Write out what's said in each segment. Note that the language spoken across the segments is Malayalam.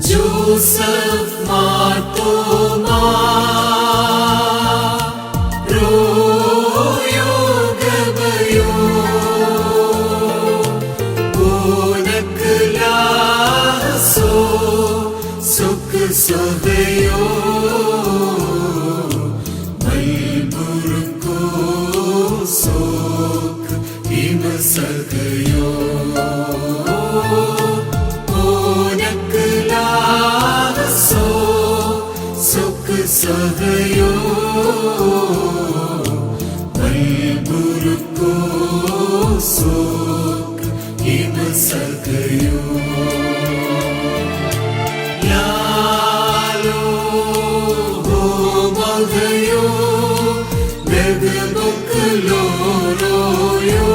Joseph Matoma Royo Gabayo Unakla so Suk Sohayo Malburko Sok Himasagayo Sagayo Malburko Sok Himasagayo Lalo Magayo Nagbukloroyo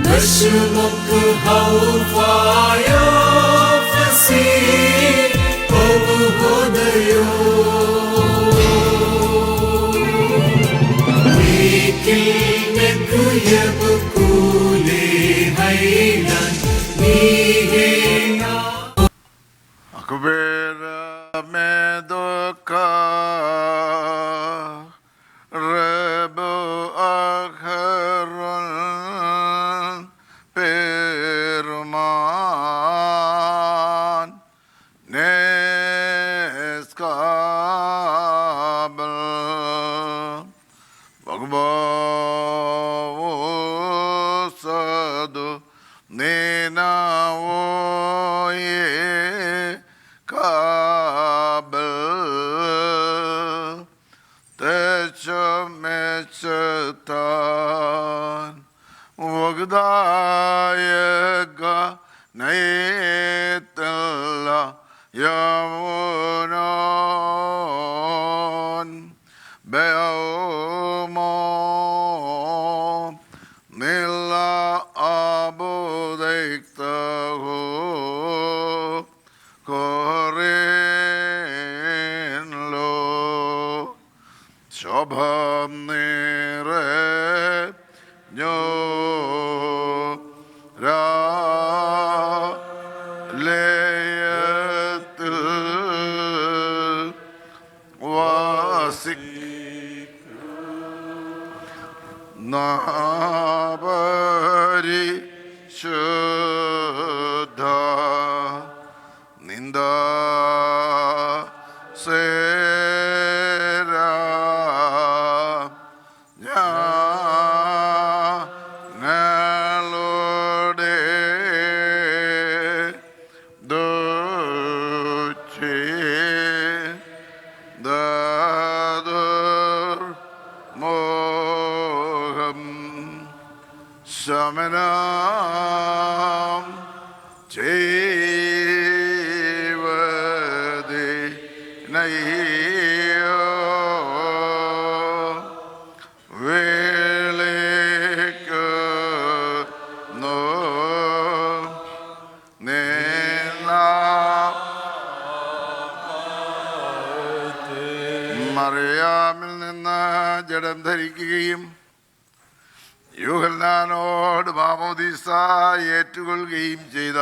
Nashmuk Haufayo Fasi Akbera medoka Rebu akharun Perman Neskabel Bagbavosadu Ninawoye Kabel Techamechetan Vagdayaga Naitala Yamunon Beomo Nila Abudektaho Korinlo Shobham Nire Nyo Ra Leyatil Wasik Nabari Shuddha Ninda Sera Nalode Duche Dadur Moham Shamanam Jevade Nayo Veleka No Nena മറിയാമിൽ നിന്ന് ജഡം ധരിക്കുകയും യോഹന്നാനോട് മാമോദീസ ഏറ്റുകൊള്ളുകയും ചെയ്ത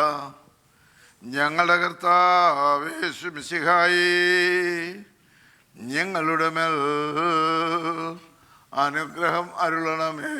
ഞങ്ങളുടെ കർത്താവ് യേശു മിശിഹായേ ഞങ്ങളുടെ മേൽ അനുഗ്രഹം അരുളണമേ.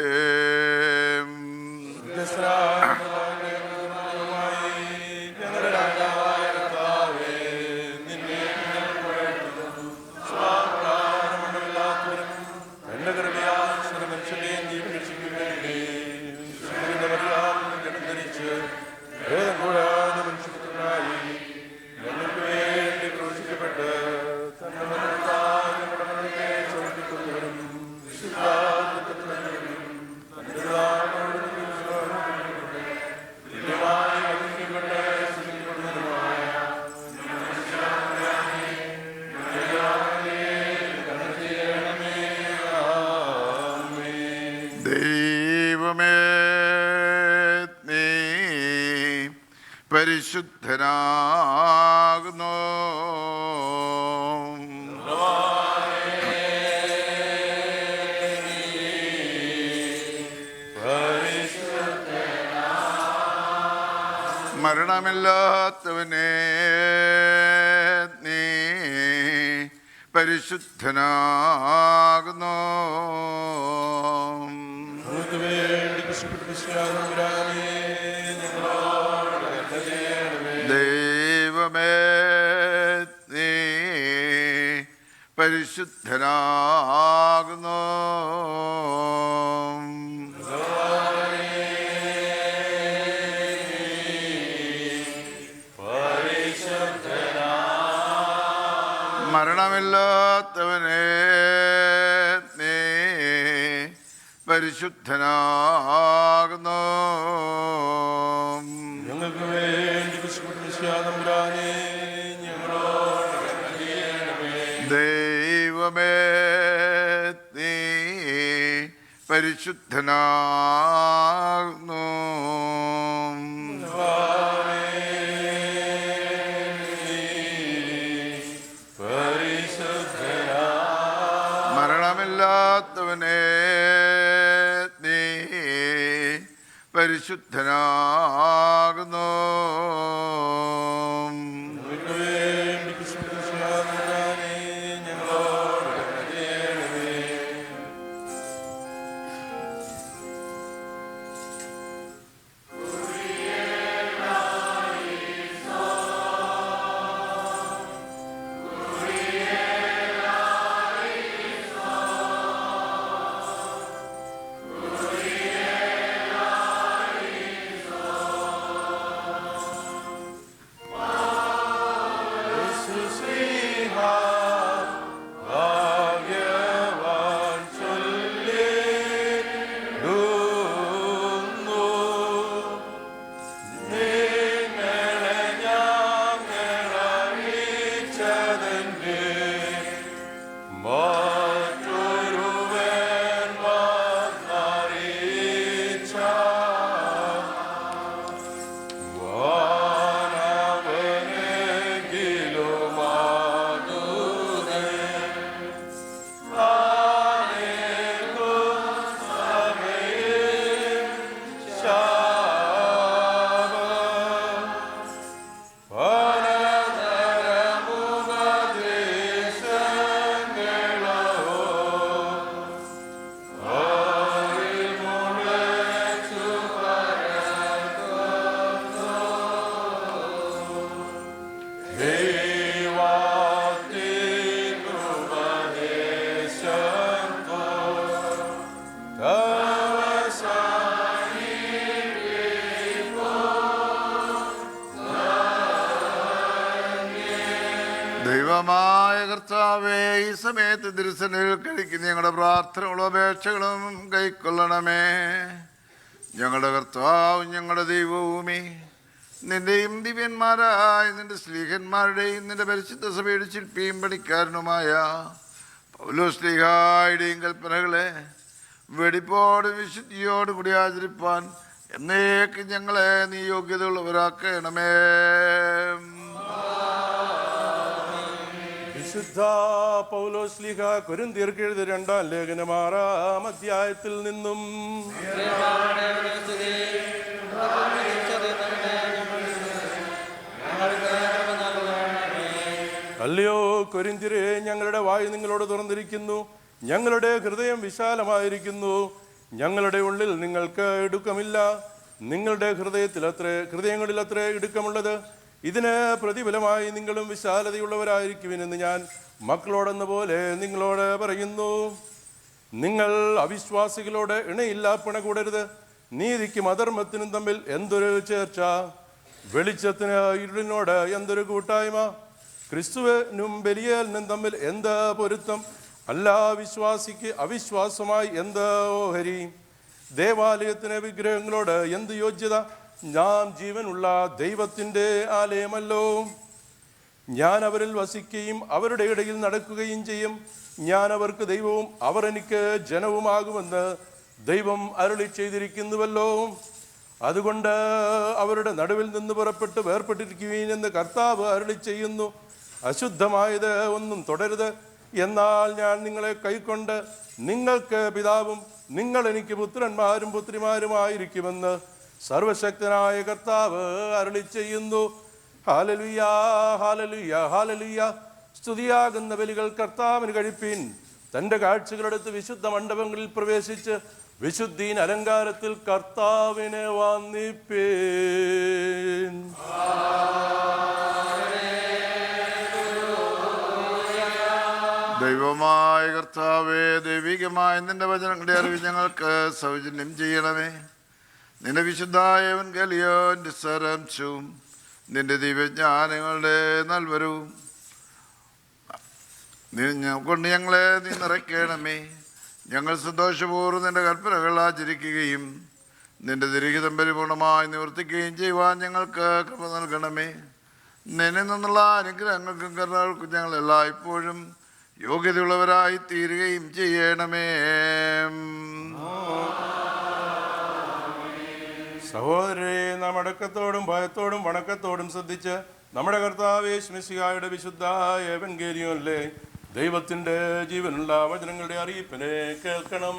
ദൈവമേ നീ പരിശുദ്ധനാകുന്നു. മരണമില്ലാത്തവനെ നീ പരിശുദ്ധനാകുന്നു. ദൈവമേ നീ പരിശുദ്ധനാകുന്നു. മരണമില്ലാത്തവനെ നീ പരിശുദ്ധനാകുന്നു. ഞങ്ങൾക്ക് വേണ്ടി ദൈവമേ നീ പരിശുദ്ധനാകുന്നു. മരണമില്ലാത്തവനെ നീ പരിശുദ്ധനാകുന്നു. ദൈവമായ കർത്താവേ, ഈ സമയത്ത് തിരുസന്നിധിയിൽ കഴിക്കുന്ന ഞങ്ങളുടെ പ്രാർത്ഥനകളും അപേക്ഷകളും കൈക്കൊള്ളണമേ. ഞങ്ങളുടെ കർത്താവും ഞങ്ങളുടെ ദൈവവുമേ, നിന്റെയും ദിവ്യന്മാരായ നിന്റെ സ്ലീഹന്മാരുടെയും നിന്റെ പരിശുദ്ധ സഭയുടെ ശില്പിയും പണിക്കാരനുമായ പൗലോസ് ശ്ലീഹായുടെയും കൽപ്പനകളെ വെടിപ്പോടും വിശുദ്ധിയോടും കൂടി ആചരിപ്പാൻ എന്നേക്ക് ഞങ്ങളെ നീ യോഗ്യതയുള്ളവരാക്കണമേ. വിശുദ്ധ പൗലോസ് ശ്ലീഹ കൊരിന്ത്യർക്ക് എഴുതിയ 2-ാം ലേഖനം 6-ാം അധ്യായത്തിൽ നിന്നും അല്ലയോ കൊരിന്ത്യരെ, ഞങ്ങളുടെ വായ് നിങ്ങളോട് തുറന്നിരിക്കുന്നു, ഞങ്ങളുടെ ഹൃദയം വിശാലമായിരിക്കുന്നു. ഞങ്ങളുടെ ഉള്ളിൽ നിങ്ങൾക്ക് ഇടുക്കമില്ല, നിങ്ങളുടെ ഹൃദയങ്ങളിൽ അത്രേ ഇടുക്കമുള്ളത്. ഇതിന് പ്രതിഫലമായി നിങ്ങളും വിശാലതയുള്ളവരായിരിക്കുമെന്ന് ഞാൻ മക്കളോടെന്ന പോലെ നിങ്ങളോട് പറയുന്നു. നിങ്ങൾ അവിശ്വാസികളോട് ഇണയില്ലാപ്പണ കൂടരുത്. നീതിക്കും അധർമ്മത്തിനും തമ്മിൽ എന്തൊരു ചേർച്ച, വെളിച്ചത്തിന് ഇരുളിനോട് എന്തൊരു കൂട്ടായ്മ, ക്രിസ്തുവിനും ബലിയേലിനും തമ്മിൽ എന്ത് പൊരുത്തം, അല്ല വിശ്വാസിക്ക് അവിശ്വാസമായി എന്ത് ഓഹരി, ദേവാലയത്തിന് വിഗ്രഹങ്ങളോട് എന്ത് യോഗ്യത, ഞാൻ ജീവനുള്ള ദൈവത്തിൻ്റെ ആലയമല്ലോ. ഞാൻ അവരിൽ വസിക്കുകയും അവരുടെ ഇടയിൽ നടക്കുകയും ചെയ്യും. ഞാൻ അവർക്ക് ദൈവവും അവർ എനിക്ക് ജനവുമാകുമെന്ന് ദൈവം അരുളി ചെയ്തിരിക്കുന്നുവല്ലോ. അതുകൊണ്ട് അവരുടെ നടുവിൽ നിന്ന് പുറപ്പെട്ട് വേർപ്പെട്ടിരിക്കുകയും എന്ന് കർത്താവ് അരുളി ചെയ്യുന്നു. അശുദ്ധമായത് ഒന്നും തുടരുത്. എന്നാൽ ഞാൻ നിങ്ങളെ കൈക്കൊണ്ട് നിങ്ങൾക്ക് പിതാവും നിങ്ങൾ എനിക്ക് പുത്രന്മാരും പുത്രിമാരുമായിരിക്കുമെന്ന് സർവശക്തനായ കർത്താവ് അരുളി ചെയ്യുന്നു, ഹല്ലേലൂയ, ഹല്ലേലൂയ, ഹല്ലേലൂയ. സ്തുതിയാകുന്ന ബലികൾ കർത്താവിന് കഴിപ്പിൻ. തൻ്റെ കാഴ്ചകളെടുത്ത് വിശുദ്ധ മണ്ഡപങ്ങളിൽ പ്രവേശിച്ച് വിശുദ്ധീൻ അലങ്കാരത്തിൽ കർത്താവിനെ വന്ദിപ്പീൻ. ദൈവമായ കർത്താവേ, ദൈവികമായ നിന്റെ വചനങ്ങളുടെ അറിവ് ഞങ്ങൾക്ക് സൗജന്യം ചെയ്യണമേ. നിന്റെ വിശുദ്ധായ എവൻഗേലിയോന്റെ സാരാംശവും നിന്റെ ദിവ്യജ്ഞാനങ്ങളുടെ നൽവരവും കൊണ്ട് ഞങ്ങളെ നീ നിറയ്ക്കണമേ. ഞങ്ങൾ സന്തോഷപൂർവ്വം നിന്റെ കൽപ്പനകൾ ആചരിക്കുകയും നിന്റെ ദുരിഹിതം പരിപൂർണമായി നിവർത്തിക്കുകയും ചെയ്യുവാൻ ഞങ്ങൾക്ക് കൃപ നൽകണമേ. നിന്നിൽ നിന്നുള്ള അനുഗ്രഹങ്ങൾക്കും കരുണകൾക്കും ഞങ്ങൾ എല്ലായ്പ്പോഴും യോഗ്യതയുള്ളവരായി തീരുകയും ചെയ്യണമേ. സഹോദരരെ, നാം അടക്കത്തോടും ഭയത്തോടും വണക്കത്തോടും ശ്രദ്ധിച്ച് നമ്മുടെ കർത്താവ് യേശു മിശിഹായുടെ വിശുദ്ധ എവൻഗേലിയോനിലെ ദൈവത്തിൻ്റെ ജീവനുള്ള വചനങ്ങളുടെ അറിയിപ്പിനെ കേൾക്കണം.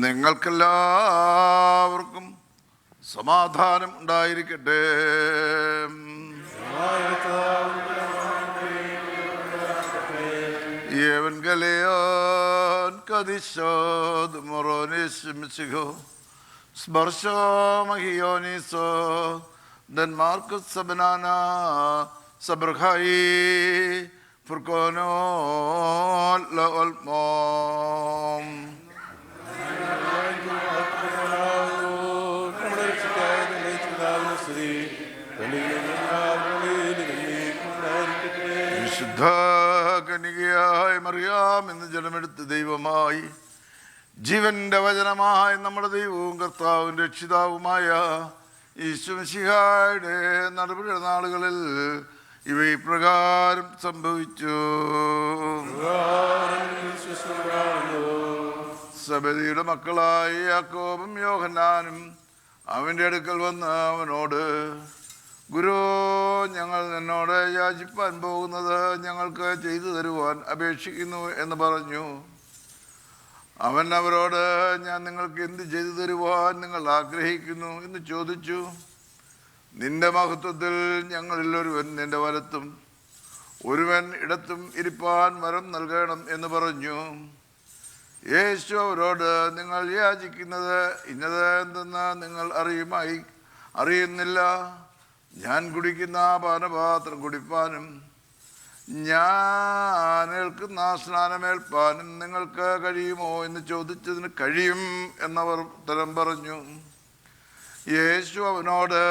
നിങ്ങൾക്കെല്ലാവർക്കും സമാധാനം ഉണ്ടായിരിക്കട്ടെ. Evangelion kadishod moronis michigo sbarsho magioniso den Marcus Sabanana Sabrkhai Furkono la olmom. വിശുദ്ധ കന്യകയായ മറിയാം എന്ന് ജലമെടുത്ത് ദൈവമായി ജീവന്റെ വചനമായ നമ്മുടെ ദൈവവും കർത്താവും രക്ഷിതാവുമായ യേശു മിശിഹായുടെ നടപടിയുടെ നാളുകളിൽ ഇവ ഇപ്രകാരം സംഭവിച്ചു. സബദിയുടെ മക്കളായ യാക്കോബും യോഹന്നാനും അവൻ്റെ അടുക്കൽ വന്ന് അവനോട്, ഗുരു, ഞങ്ങൾ നിന്നോട് യാചിപ്പാൻ പോകുന്നത് ഞങ്ങൾക്ക് ചെയ്തു തരുവാൻ അപേക്ഷിക്കുന്നു എന്ന് പറഞ്ഞു. അവൻ അവരോട്, ഞാൻ നിങ്ങൾക്ക് എന്ത് ചെയ്തു തരുവാൻ നിങ്ങൾ ആഗ്രഹിക്കുന്നു എന്ന് ചോദിച്ചു. നിന്റെ മഹത്വത്തിൽ ഞങ്ങളിൽ ഒരുവൻ നിന്റെ വലത്തും ഒരുവൻ ഇടത്തും ഇരിപ്പാൻ വരം നൽകണം എന്ന് പറഞ്ഞു. യേശു അവരോട്, നിങ്ങൾ യാചിക്കുന്നത് ഇന്നത് എന്തെന്ന് നിങ്ങൾ അറിയുന്നില്ല. ഞാൻ കുടിക്കുന്ന പാനപാത്രം കുടിപ്പാനും ഞാൻ ഏൽക്കുന്ന സ്നാനമേൽപ്പാനും നിങ്ങൾക്ക് കഴിയുമോ എന്ന് ചോദിച്ചതിന് കഴിയും എന്നവർ ഉത്തരം പറഞ്ഞു. യേശു അവനോട്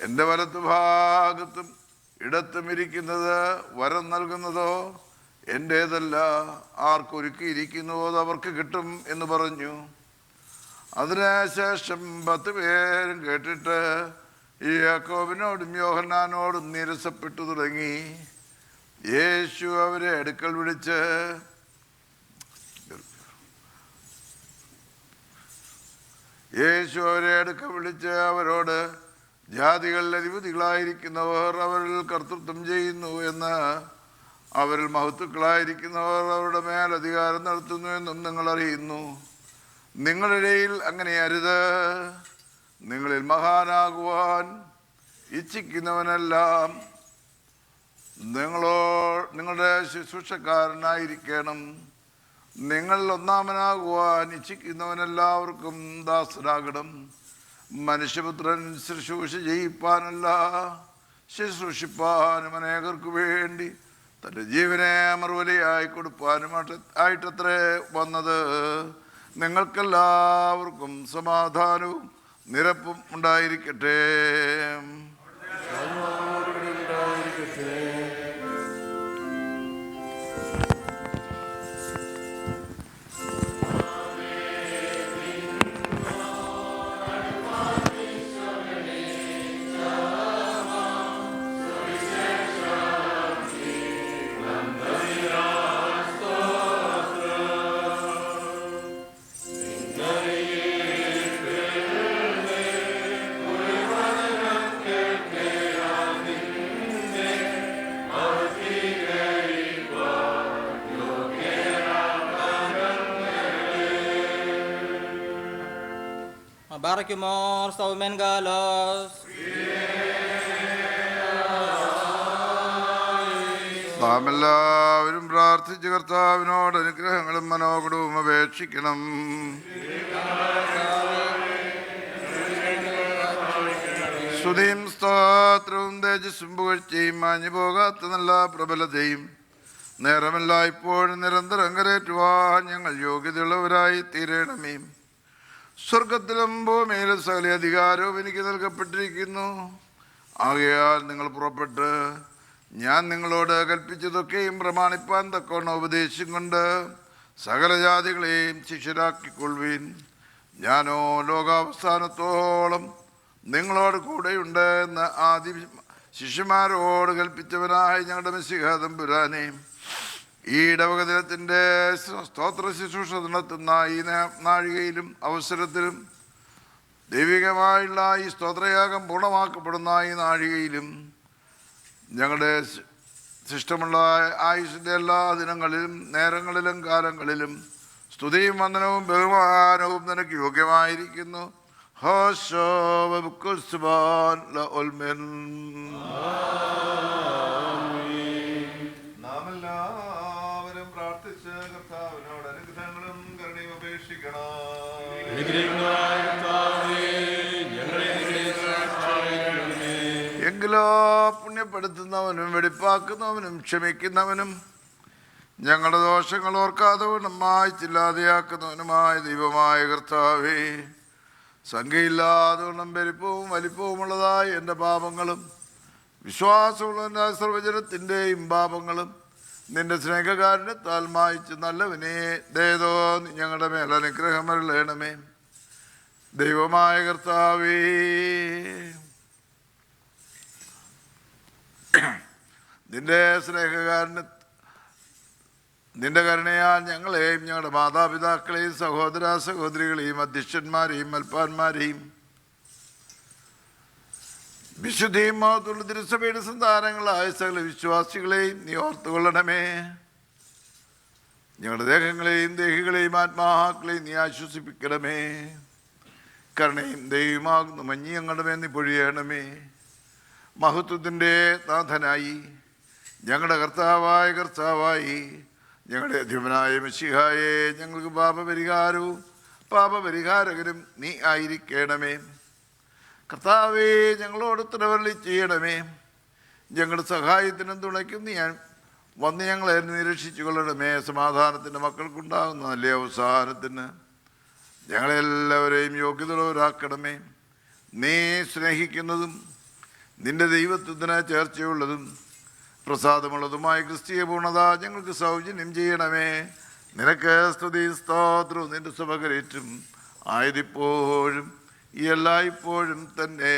എൻ്റെ വലത്ത് ഭാഗത്തും ഇടത്തും ഇരിക്കുന്നത് വരം നൽകുന്നതോ എൻ്റേതല്ല, ആർക്കൊരുക്കിയിരിക്കുന്നുവോ അത് അവർക്ക് കിട്ടും എന്ന് പറഞ്ഞു. അതിനുശേഷം 10 പേരും കേട്ടിട്ട് ഈ യാക്കോബിനോടും യോഹന്നാനോടും നീരസപ്പെട്ടു തുടങ്ങി. യേശു അവരെ അടുക്കൽ വിളിച്ച് അവരോട്, ജാതികളിൽ അധിപതികളായിരിക്കുന്നവർ അവരിൽ കർത്തൃത്വം ചെയ്യുന്നു എന്ന്, അവരിൽ മഹത്തുക്കളായിരിക്കുന്നവർ അവരുടെ മേൽ അധികാരം നടത്തുന്നു എന്നും നിങ്ങൾ അറിയുന്നു. നിങ്ങളിടയിൽ അങ്ങനെ അരുത്. നിങ്ങളിൽ മഹാനാകുവാൻ ഇച്ഛിക്കുന്നവനെല്ലാം നിങ്ങളുടെ ശുശ്രൂഷക്കാരനായിരിക്കണം. നിങ്ങളിൽ ഒന്നാമനാകുവാൻ ഇച്ഛിക്കുന്നവനെല്ലാവർക്കും ദാസനാകണം. മനുഷ്യപുത്രൻ ശുശ്രൂഷ ചെയ്യിപ്പാനല്ല, ശുശ്രൂഷിപ്പാനും അനേകർക്ക് വേണ്ടി തൻ്റെ ജീവനെ മറുപടിയായി കൊടുപ്പാനും ആയിട്ടത്രേ വന്നത്. നിങ്ങൾക്കെല്ലാവർക്കും സമാധാനവും നിരപ്പും ഉണ്ടായിരിക്കട്ടെ. Barkimor Saumen Galos. നാം എല്ലാവരും പ്രാർത്ഥിച്ച് കർത്താവിനോട് അനുഗ്രഹങ്ങളും മനോഗുണവും അപേക്ഷിക്കണം. സ്തുതിയും സ്തോത്രവും തേജസ്സും പുകഴ്ചയും മാഞ്ഞു പോകാത്ത നല്ല പ്രബലതയും നേരമല്ല ഇപ്പോഴും നിരന്തരം കരേറ്റുവാൻ ഞങ്ങൾ യോഗ്യതയുള്ളവരായി തീരണമേ. സ്വർഗത്തിലും ഭൂമിയിലും സകല അധികാരവും എനിക്ക് നൽകപ്പെട്ടിരിക്കുന്നു. ആകയാൽ നിങ്ങൾ പുറപ്പെട്ട് ഞാൻ നിങ്ങളോട് കൽപ്പിച്ചതൊക്കെയും പ്രമാണിപ്പാൻ തക്കവണ്ണം ഉപദേശം കൊണ്ട് സകല ജാതികളെയും ശിഷ്യരാക്കിക്കൊള്ളുവീൻ. ഞാനോ ലോകാവസാനത്തോളം നിങ്ങളോട് കൂടെയുണ്ട് എന്ന് ആദ്യ ശിഷ്യന്മാരോട് കൽപ്പിച്ചവനായ ഞങ്ങളുടെ മെസ്സിഹാ തമ്പുരാനെ, ഈ ഇടവകദിനത്തിൻ്റെ സ്തോത്ര ശുശ്രൂഷ നടത്തുന്ന ഈ നാഴികയിലും അവസരത്തിലും ദൈവികമായുള്ള ഈ സ്തോത്രയാഗം പൂർണ്ണമാക്കപ്പെടുന്ന ഈ നാഴികയിലും ഞങ്ങളുടെ ശിഷ്ടമുള്ള ആയുഷിൻ്റെ എല്ലാ ദിനങ്ങളിലും നേരങ്ങളിലും കാലങ്ങളിലും സ്തുതിയും വന്ദനവും ബഹുമാനവും നിനക്ക് യോഗ്യമായിരിക്കുന്നു. നാം എല്ലാവരും പ്രാർത്ഥിച്ച് കർത്താവിനോട് അനുഗ്രഹങ്ങളും കരുണയും അപേക്ഷിക്കണം. എങ്കിലോ പുണ്യപ്പെടുത്തുന്നവനും വെടിപ്പാക്കുന്നവനും ക്ഷമിക്കുന്നവനും ഞങ്ങളുടെ ദോഷങ്ങൾ ഓർക്കാതെ വണ്ണം മായ്ച്ചില്ലാതെയാക്കുന്നവനുമായ ദൈവമായ കർത്താവേ, സംഖ്യയില്ലാതെ വണ്ണം പെരുപ്പവും വലിപ്പവുമുള്ളതായ എൻ്റെ പാപങ്ങളും വിശ്വാസമുള്ള എൻ്റെ സർവ്വജനത്തിൻ്റെയും പാപങ്ങളും നിന്റെ സ്നേഹകാരുണ്യത്താൽ മായ്ച്ച് നല്ലവനെ ദയതോ ഞങ്ങളുടെ മേൽ അനുഗ്രഹം അരുളണമേ. ദൈവമായ കർത്താവേ, നിന്റെ കരുണയാൽ ഞങ്ങളെയും ഞങ്ങളുടെ മാതാപിതാക്കളെയും സഹോദര സഹോദരികളെയും അധ്യക്ഷന്മാരെയും മൽപ്പാന്മാരെയും വിശുദ്ധിയും മഹത്തുള്ള തിരുസഭയുടെ സന്താനങ്ങളായ സകല വിശ്വാസികളെയും നീ ഓർത്തുകൊള്ളണമേ. ഞങ്ങളുടെ ദേഹങ്ങളെയും ദേഹികളെയും ആത്മാക്കളെയും നീ ആശ്വസിപ്പിക്കണമേ. കരുണയും ദൈവമാകുന്നു മഞ്ഞി ഞങ്ങളുടെ മേൽ നീ പൊഴിയണമേ. മഹത്വത്തിൻ്റെ നാഥനായി ഞങ്ങളുടെ കർത്താവായി ഞങ്ങളുടെ അധിപനായ മെശിഹായെ, ഞങ്ങൾക്ക് പാപപരിഹാരകരും നീ ആയിരിക്കണമേ. കർത്താവേ, ഞങ്ങളോട് ഉത്തരവരുളി ചെയ്യണമേ. ഞങ്ങളുടെ സഹായത്തിനും തുണയ്ക്കും നീ വന്ന് ഞങ്ങളെ നിരീക്ഷിച്ചു കൊള്ളണമേ. സമാധാനത്തിൻ്റെ മക്കൾക്കുണ്ടാകുന്ന നല്ല അവസാനത്തിന് ഞങ്ങളെല്ലാവരെയും യോഗ്യതയുള്ളവരാക്കണമേ. നീ സ്നേഹിക്കുന്നതും നിന്റെ ദൈവത്വത്തിന് ചേർച്ചയുള്ളതും പ്രസാദമുള്ളതുമായ ക്രിസ്തീയ പൂർണ്ണത ഞങ്ങൾക്ക് സൗജന്യം ചെയ്യണമേ. നിനക്ക് സ്തുതി സ്തോത്രവും നിന്റെ സഭകരേറ്റും ആയതിപ്പോഴും ഈ എല്ലായ്പ്പോഴും തന്നെ.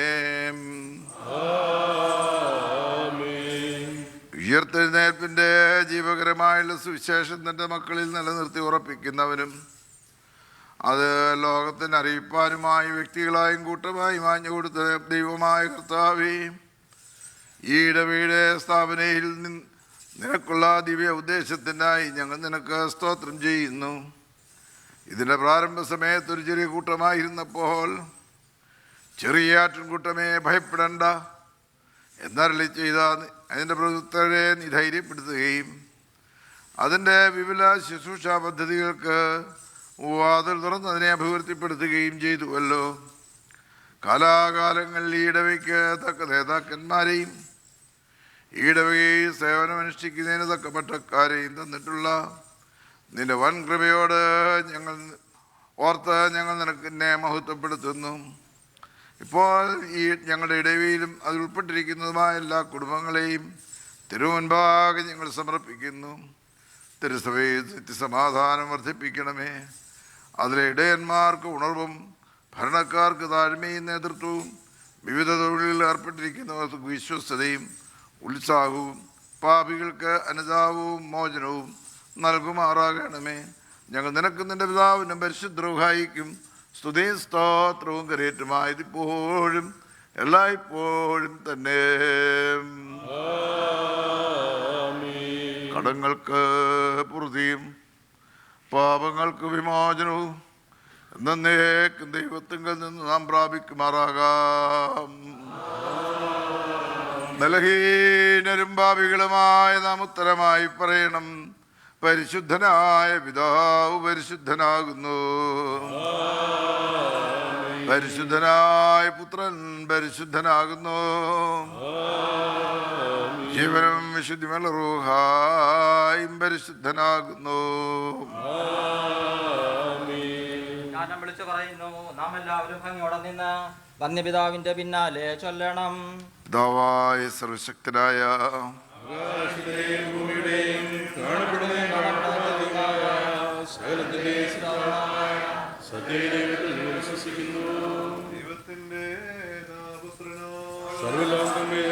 ഉയർത്തെഴുന്നേൽപ്പിൻ്റെ ജീവകരമായുള്ള സുവിശേഷം തൻ്റെ മക്കളിൽ നിലനിർത്തി ഉറപ്പിക്കുന്നവനും അത് ലോകത്തിന് അറിയിപ്പാനുമായി വ്യക്തികളായും കൂട്ടമായും മാഞ്ഞു കൊടുത്ത ദൈവമായ കർത്താവേ, ഈ ഇടവയുടെ സ്ഥാപനയിൽ നിനക്കുള്ള ദിവ്യ ഉദ്ദേശത്തിനായി ഞങ്ങൾ നിനക്ക് സ്തോത്രം ചെയ്യുന്നു. ഇതിൻ്റെ പ്രാരംഭ സമയത്ത് ഒരു ചെറിയ കൂട്ടമായിരുന്നപ്പോൾ ചെറിയ ആട്ടിൻകൂട്ടമേ ഭയപ്പെടേണ്ട എന്നരളി ചെയ്ത അതിൻ്റെ പ്രവൃത്തരെ നീ ധൈര്യപ്പെടുത്തുകയും അതിൻ്റെ വിപുല ശുശ്രൂഷാ പദ്ധതികൾക്ക് വാതിൽ തുറന്നതിനെ അഭിവൃദ്ധിപ്പെടുത്തുകയും ചെയ്തുവല്ലോ. കാലാകാലങ്ങളിൽ ഈ ഇടവയ്ക്ക് തക്ക നേതാക്കന്മാരെയും ഈ ഇടവകയിൽ സേവനമനുഷ്ഠിക്കുന്നതിന് തക്ക പട്ടക്കാരെയും തന്നിട്ടുള്ള നിന്റെ വൻ കൃപയോട് ഞങ്ങൾ നിനക്കിന്നെ മഹത്വപ്പെടുത്തുന്നു. ഇപ്പോൾ ഈ ഞങ്ങളുടെ ഇടവയിലും അതിൽ ഉൾപ്പെട്ടിരിക്കുന്നതുമായ എല്ലാ കുടുംബങ്ങളെയും തിരുമുൻപാകെ ഞങ്ങൾ സമർപ്പിക്കുന്നു. തിരുസഭയിൽ നിത്യസമാധാനം വർദ്ധിപ്പിക്കണമേ. അതിലെ ഇടയന്മാർക്ക് ഉണർവും ഭരണക്കാർക്ക് താഴ്മയും നേതൃത്വവും വിവിധ തൊഴിലുകളിൽ ഏർപ്പെട്ടിരിക്കുന്നവർക്ക് വിശ്വസ്തതയും ഉത്സാഹവും പാപികൾക്ക് അനുതാപവും മോചനവും നൽകുമാറാകണമേ. ഞങ്ങൾ നിനക്ക് നിന്റെ പിതാവിനും പരിശുദ്ധ റൂഹായിക്കും സ്തുതിയും സ്തോത്രവും കരേറ്റുമായതിപ്പോഴും എല്ലായ്പ്പോഴും തന്നെ. കടങ്ങൾക്ക് പുറതിയും പാപങ്ങൾക്ക് വിമോചനവും എന്നേക്കും ദൈവത്തിങ്കൽ നിന്ന് നാം പ്രാപിക്കുമാറാകാം. ബലഹീനരും പാപികളുമായ നാം ഉത്തരമായി പറയണം, പരിശുദ്ധനായ പിതാവ് പരിശുദ്ധനാകുന്നു, പരിശുദ്ധനായ പുത്രൻ പരിശുദ്ധനാകുന്നു, ജീവനും വിശുദ്ധിമുള്ള റൂഹായും പരിശുദ്ധനാകുന്നു. ഞാൻ വിളിച്ചു പറയുന്നു, നാം എല്ലാവരും ഭംഗിയോടെ നിന്ന് വന്യപിതാവിന്റെ പിന്നാലെ ചൊല്ലണം. പിതാവായ സർവശക്തനായ ദൈവത്തിന്റെ സർവലോകമേ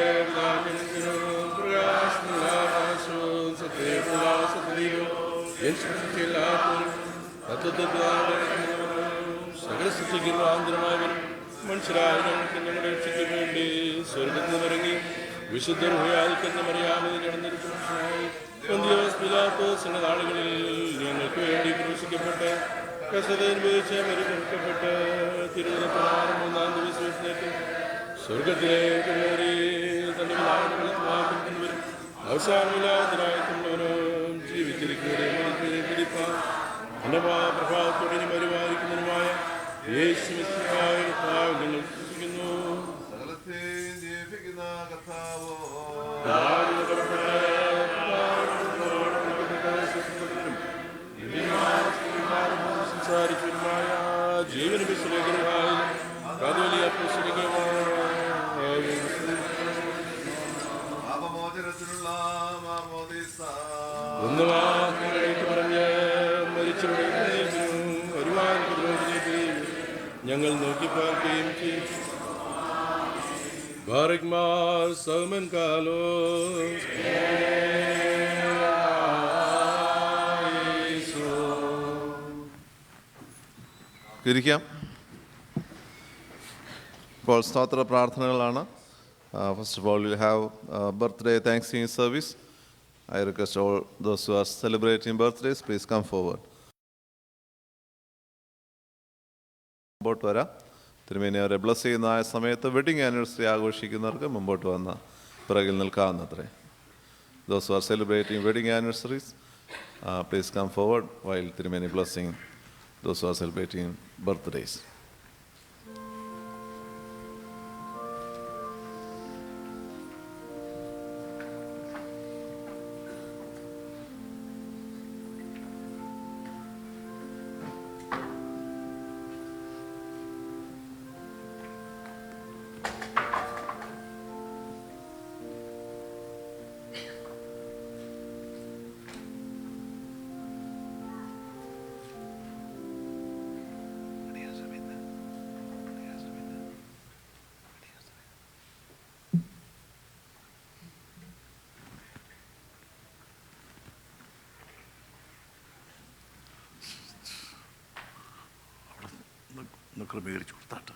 സകലസൃഷ്ടിക്കുന്ന ആന്തരമായവനും മനുഷ്യരായ ഞങ്ങൾക്ക് ഞങ്ങളുടെ രക്ഷയ്ക്ക് വേണ്ടി സ്വർഗത്തിൽ നിന്നിറങ്ങി വിശുദ്ധ ഹൃദയാദിക്കുന്ന മറിയാമത് നടന്നിരിക്കുന്നതായി പന്തിയോസ് നാളുകളിൽ ഞങ്ങൾക്ക് വേണ്ടി ക്രൂശിക്കപ്പെട്ട് കഷ്ടത അനുഭവിച്ച് മരിക്കപ്പെട്ട് തിരുവനന്തപുരം 3-ാം ദിവസം സ്വർഗത്തിലേക്ക് കയറി തന്റെ വിലാപനവരും അവസാനമില്ലാത്തവരും ജീവിച്ചിരിക്കുന്നവരെ പിടിപ്പാൻ പ്രഭാവത്തോടെ പരിപാലിക്കുന്നതിനുമായ യേശുവിനായ ഞങ്ങൾ വിശ്വസിക്കുന്നു. സംസാരിച്ചതുമായ ജീവന വിശ്ലേഖനമായി കാതോലിക ഒന്ന് വാക്ക് പറഞ്ഞ് മരിച്ചവരുടെ ഞങ്ങൾ നോക്കിപ്പാർക്കുകയും ചെയ്യും. ബാറക്മാർ സൗമൻ കാലോസ് ഇരിക്കാം. ഇപ്പോൾ സ്തോത്ര പ്രാർത്ഥനകളാണ്. First of all, we'll have birthday thanksgiving service. I request all those who are celebrating birthdays, please come forward. മുമ്പോട്ട് വരാം. തിരുമേനി അവരെ ബ്ലസ് ചെയ്യുന്ന ആ സമയത്ത് വെഡിങ് ആനിവേഴ്സറി ആഘോഷിക്കുന്നവർക്ക് മുമ്പോട്ട് വന്ന് പിറകിൽ നിൽക്കാവുന്നത്രേ. Those who are celebrating wedding anniversaries, please come forward while തിരുമേനി blessing those who are celebrating birthdays. ക്രമീകരിച്ചു കൊടുത്താട്ട്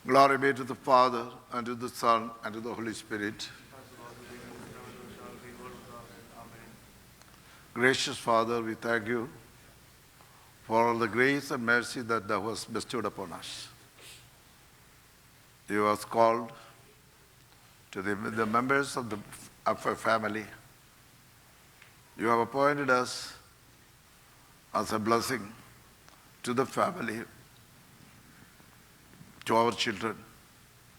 Glory be to the Father, and to the Son, and to the Holy Spirit. Gracious Father, we thank you for all the grace and mercy that thou hast bestowed upon us. You have called to the members of our family. You have appointed us as a blessing to the family, to our children,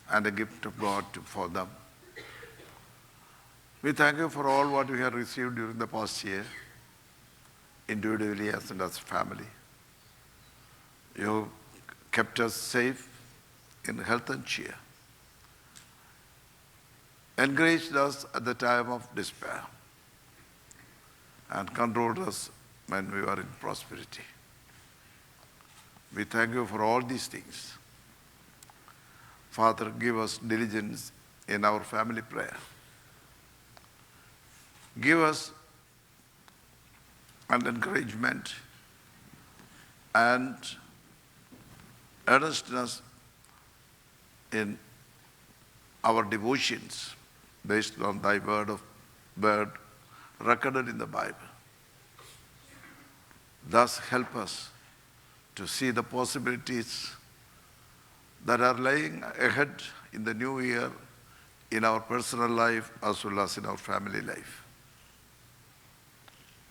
and a gift of God for them. We thank you for all what we have received during the past year, individually as and as a family. You kept us safe in health and cheer. encouraged us at the time of despair, and controlled us when we were in prosperity. We thank you for all these things. Father, give us diligence in our family prayer. Give us an encouragement and earnestness in our devotions based on thy word recorded in the Bible. Thus help us to see the possibilities that are lying ahead in the new year in our personal life as well as in our family life.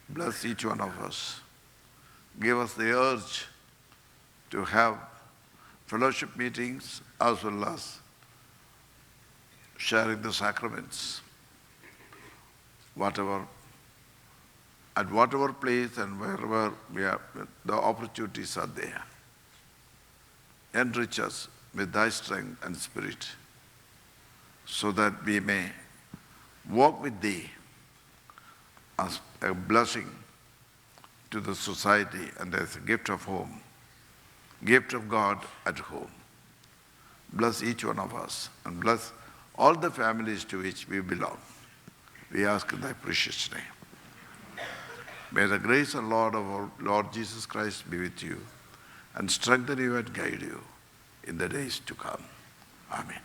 Bless each one of us. Give us the urge to have fellowship meetings as well as sharing the sacraments, at whatever place and wherever we are, the opportunities are there. Enrich us with thy strength and spirit so that we may walk with thee as a blessing to the society and as a gift of home, gift of God at home. Bless each one of us and bless all the families to which we belong. We ask in thy precious name. May the grace and Lord of our Lord Jesus Christ be with you and strengthen you and guide you in the days to come. Amen.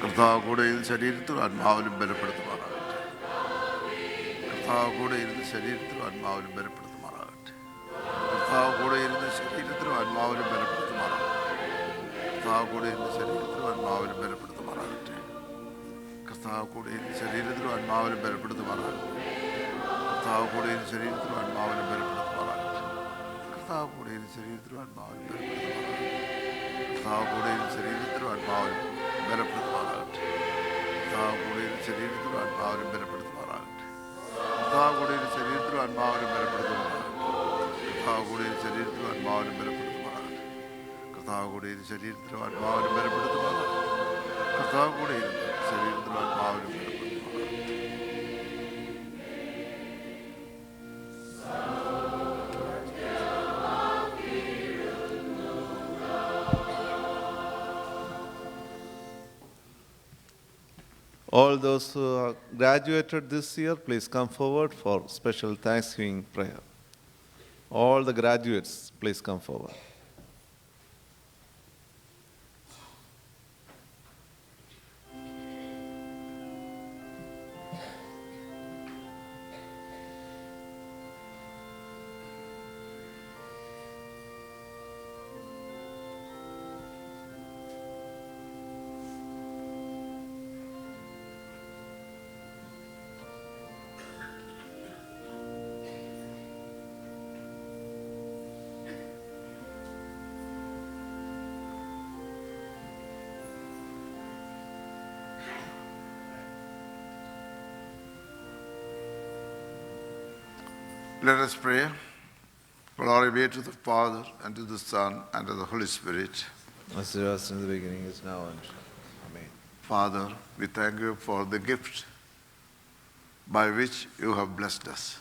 കർത്താവ് കൂടെ ഇരുന്ന് ശരീരത്തിലും ആത്മാവിലും ബലപ്പെടുത്തുമാറാകട്ടെ. കർത്താവ് കൂടെ ഇരുന്ന് ശരീരത്തിലും ആത്മാവിലും ബലപ്പെടുത്തുമാറാകട്ടെ. കർത്താവ് കൂടെ ഇരുന്ന് ശരീരത്തിലും ആത്മാവിലും ബലപ്പെടുത്തുമാറാകട്ടെ. കർത്താവ് കൂടെ ഇരുന്ന് ശരീരത്തിലും ആത്മാവിലും ബലപ്പെടുത്തുമാറാകട്ടെ. കർത്താവ് കൂടെ ഇരുന്ന് ശരീരത്തിലും ആത്മാവിലും ബലപ്പെടുത്തുമാറാകട്ടെ. കർത്താവ് കൂടെ ഇരുന്ന് ശരീരത്തിലും ആത്മാവിലും ബലപ്പെടുത്തുമാറാകട്ടെ. കർത്താവ് കൂടെ ഇരുന്ന് ശരീരത്തിലും ആത്മാവിലും ബലപ്പെടുത്തുമാറാകട്ടെ. കർത്താവ് കൂടെ ഇരുന്ന് ശരീരത്തിലും ആത്മാവിലും ബലപ്പെടുത്തുമാറാകട്ടെ. കർത്താവ് കൂടെ ഇരുന്ന് ശരീരത്തിലും ആത്മാവിലും ബലപ്പെടുത്തുമാറാകട്ടെ. കർത്താവ് കൂടെ ഇരുന്ന് ശരീരത്തിലും ആത്മാവിലും ബലപ്പെടുത്തുമാറാകട്ടെ. കർത്താവ് കൂടെ ഇരുന്ന് ശരീരത്തിലും ആത്മാവിലും ബലപ്പെടുത്തുമാറാകട്ടെ. കർത്താവ് കൂടെ ഇരുന്ന് ശരീരത്തിലും ആത്മാവിലും ബലപ്പെടുത്തുമാറാകട്ടെ. കർത്താവ് കൂടെ ഇരുന്ന് ശരീരത്തിലും ആത്മാവിലും ബലപ്പെടുത്തുമാറാകട്ടെ. All those who are graduated this year, please come forward for special Thanksgiving prayer. All the graduates, please come forward. Let us pray. Glory be to the Father, and to the Son, and to the Holy Spirit. As it was in the beginning, is now, and amen. Father, we thank you for the gift by which you have blessed us.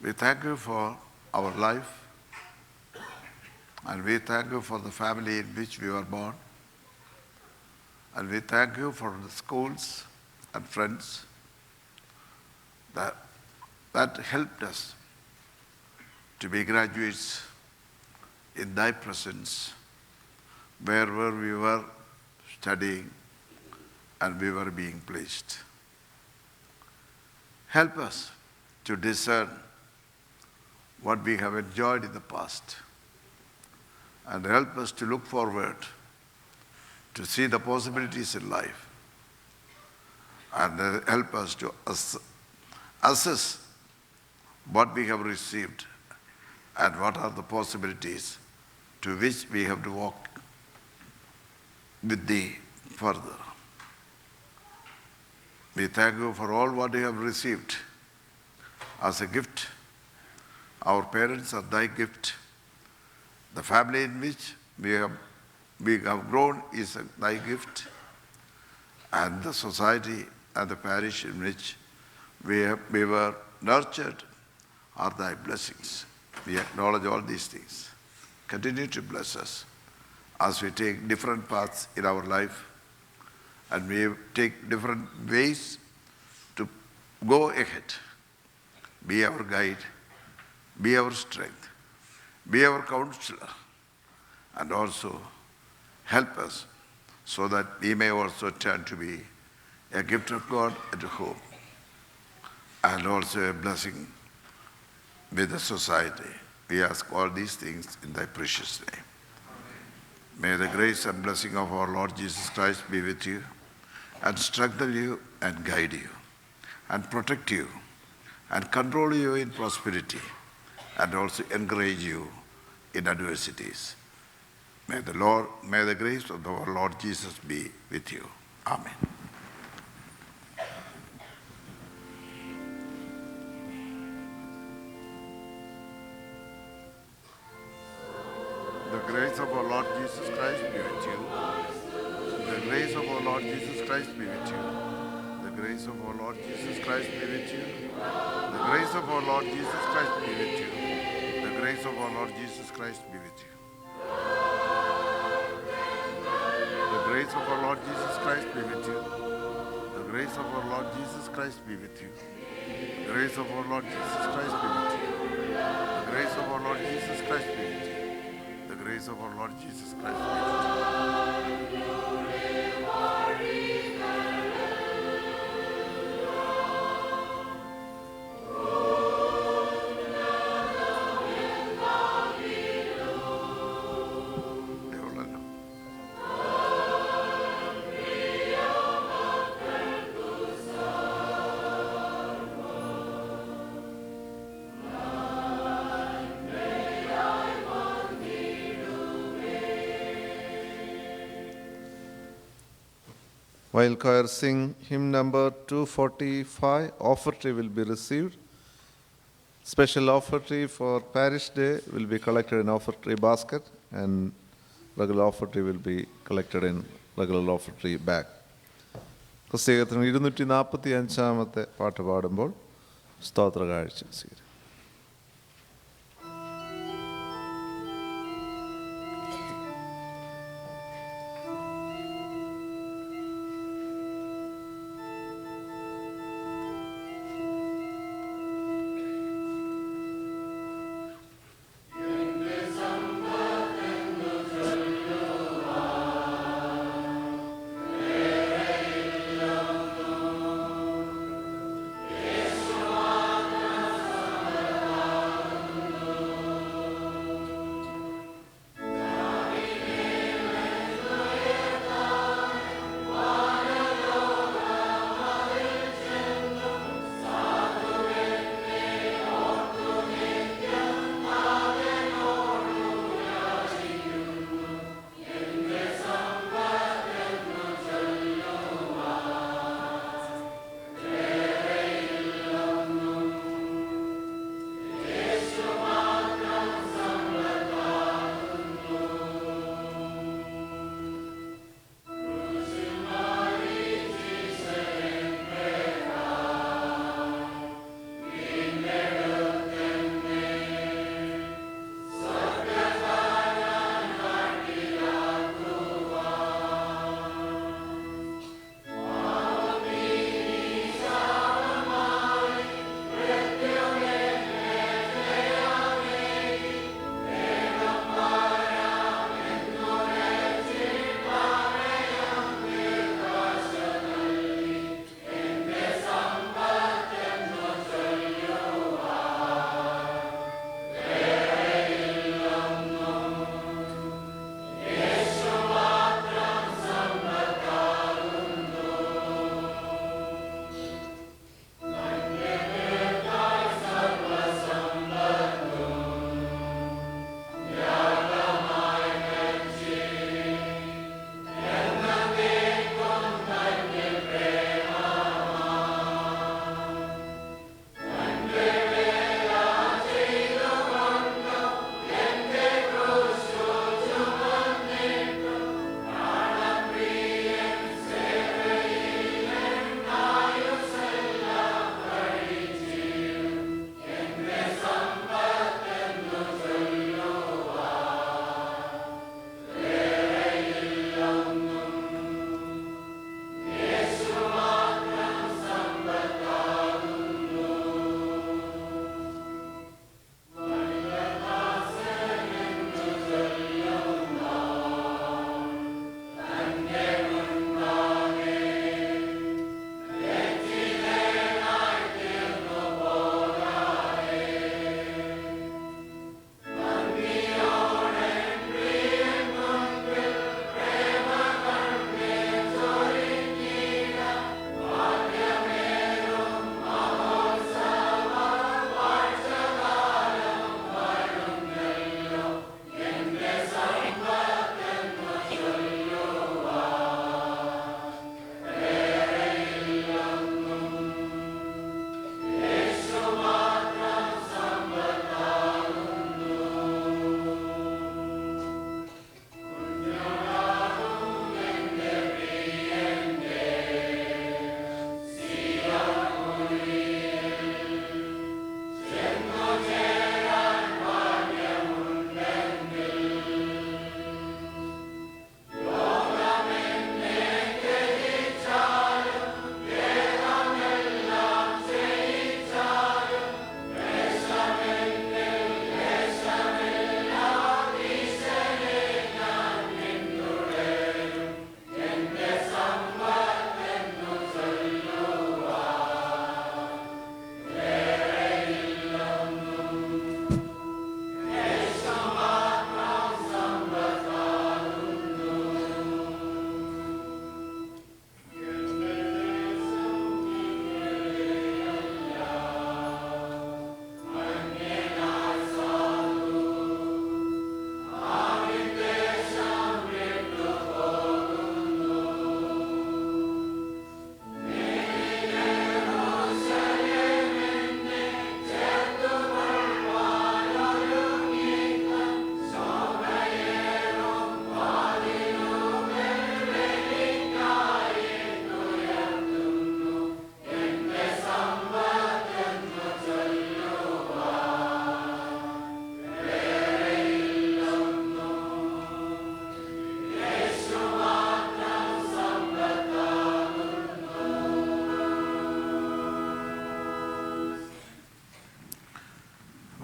We thank you for our life, and we thank you for the family in which we were born, and we thank you for the schools and friends that helped us to be graduates in thy presence, wherever we were studying and we were being placed. Help us to discern what we have enjoyed in the past, and help us to look forward to see the possibilities in life, and help us to assess what we have received and what are the possibilities to which we have to walk with thee further. We thank you for all what you have received as a gift. Our parents are thy gift. The family in which we have grown is thy gift. And the society and the parish in which we were nurtured are thy blessings. We acknowledge all these things. Continue to bless us as we take different paths in our life and we take different ways to go ahead. Be our guide, be our strength, be our counselor, and also help us so that we may also turn to be a gift of God at home and also a blessing with the society. We ask all these things in thy precious name. May the grace and blessing of our Lord Jesus Christ be with you and strengthen you and guide you and protect you and control you in prosperity and also encourage you in adversities. May the grace of our Lord Jesus be with you. Amen. The grace of our Lord Jesus Christ be with you. The grace of our Lord Jesus Christ be with you. The grace of our Lord Jesus Christ be with you. The grace of our Lord Jesus Christ be with you. The grace of our Lord Jesus Christ be with you. The grace of our Lord Jesus Christ be with you. The grace of our Lord Jesus Christ be with you. The grace of our Lord Jesus Christ be with you. The grace of our Lord Jesus Christ be with you. The grace of our Lord Jesus Christ be with you. While choir sing hymn number 245, offertory will be received. Special offertory for parish day will be collected in offertory basket and regular offertory will be collected in regular offertory bag. ക്രിസ്തീയത്തിന് 245 പാട്ട് പാടുമ്പോൾ സ്തോത്ര കാഴ്ച സ്വീകരിക്കും.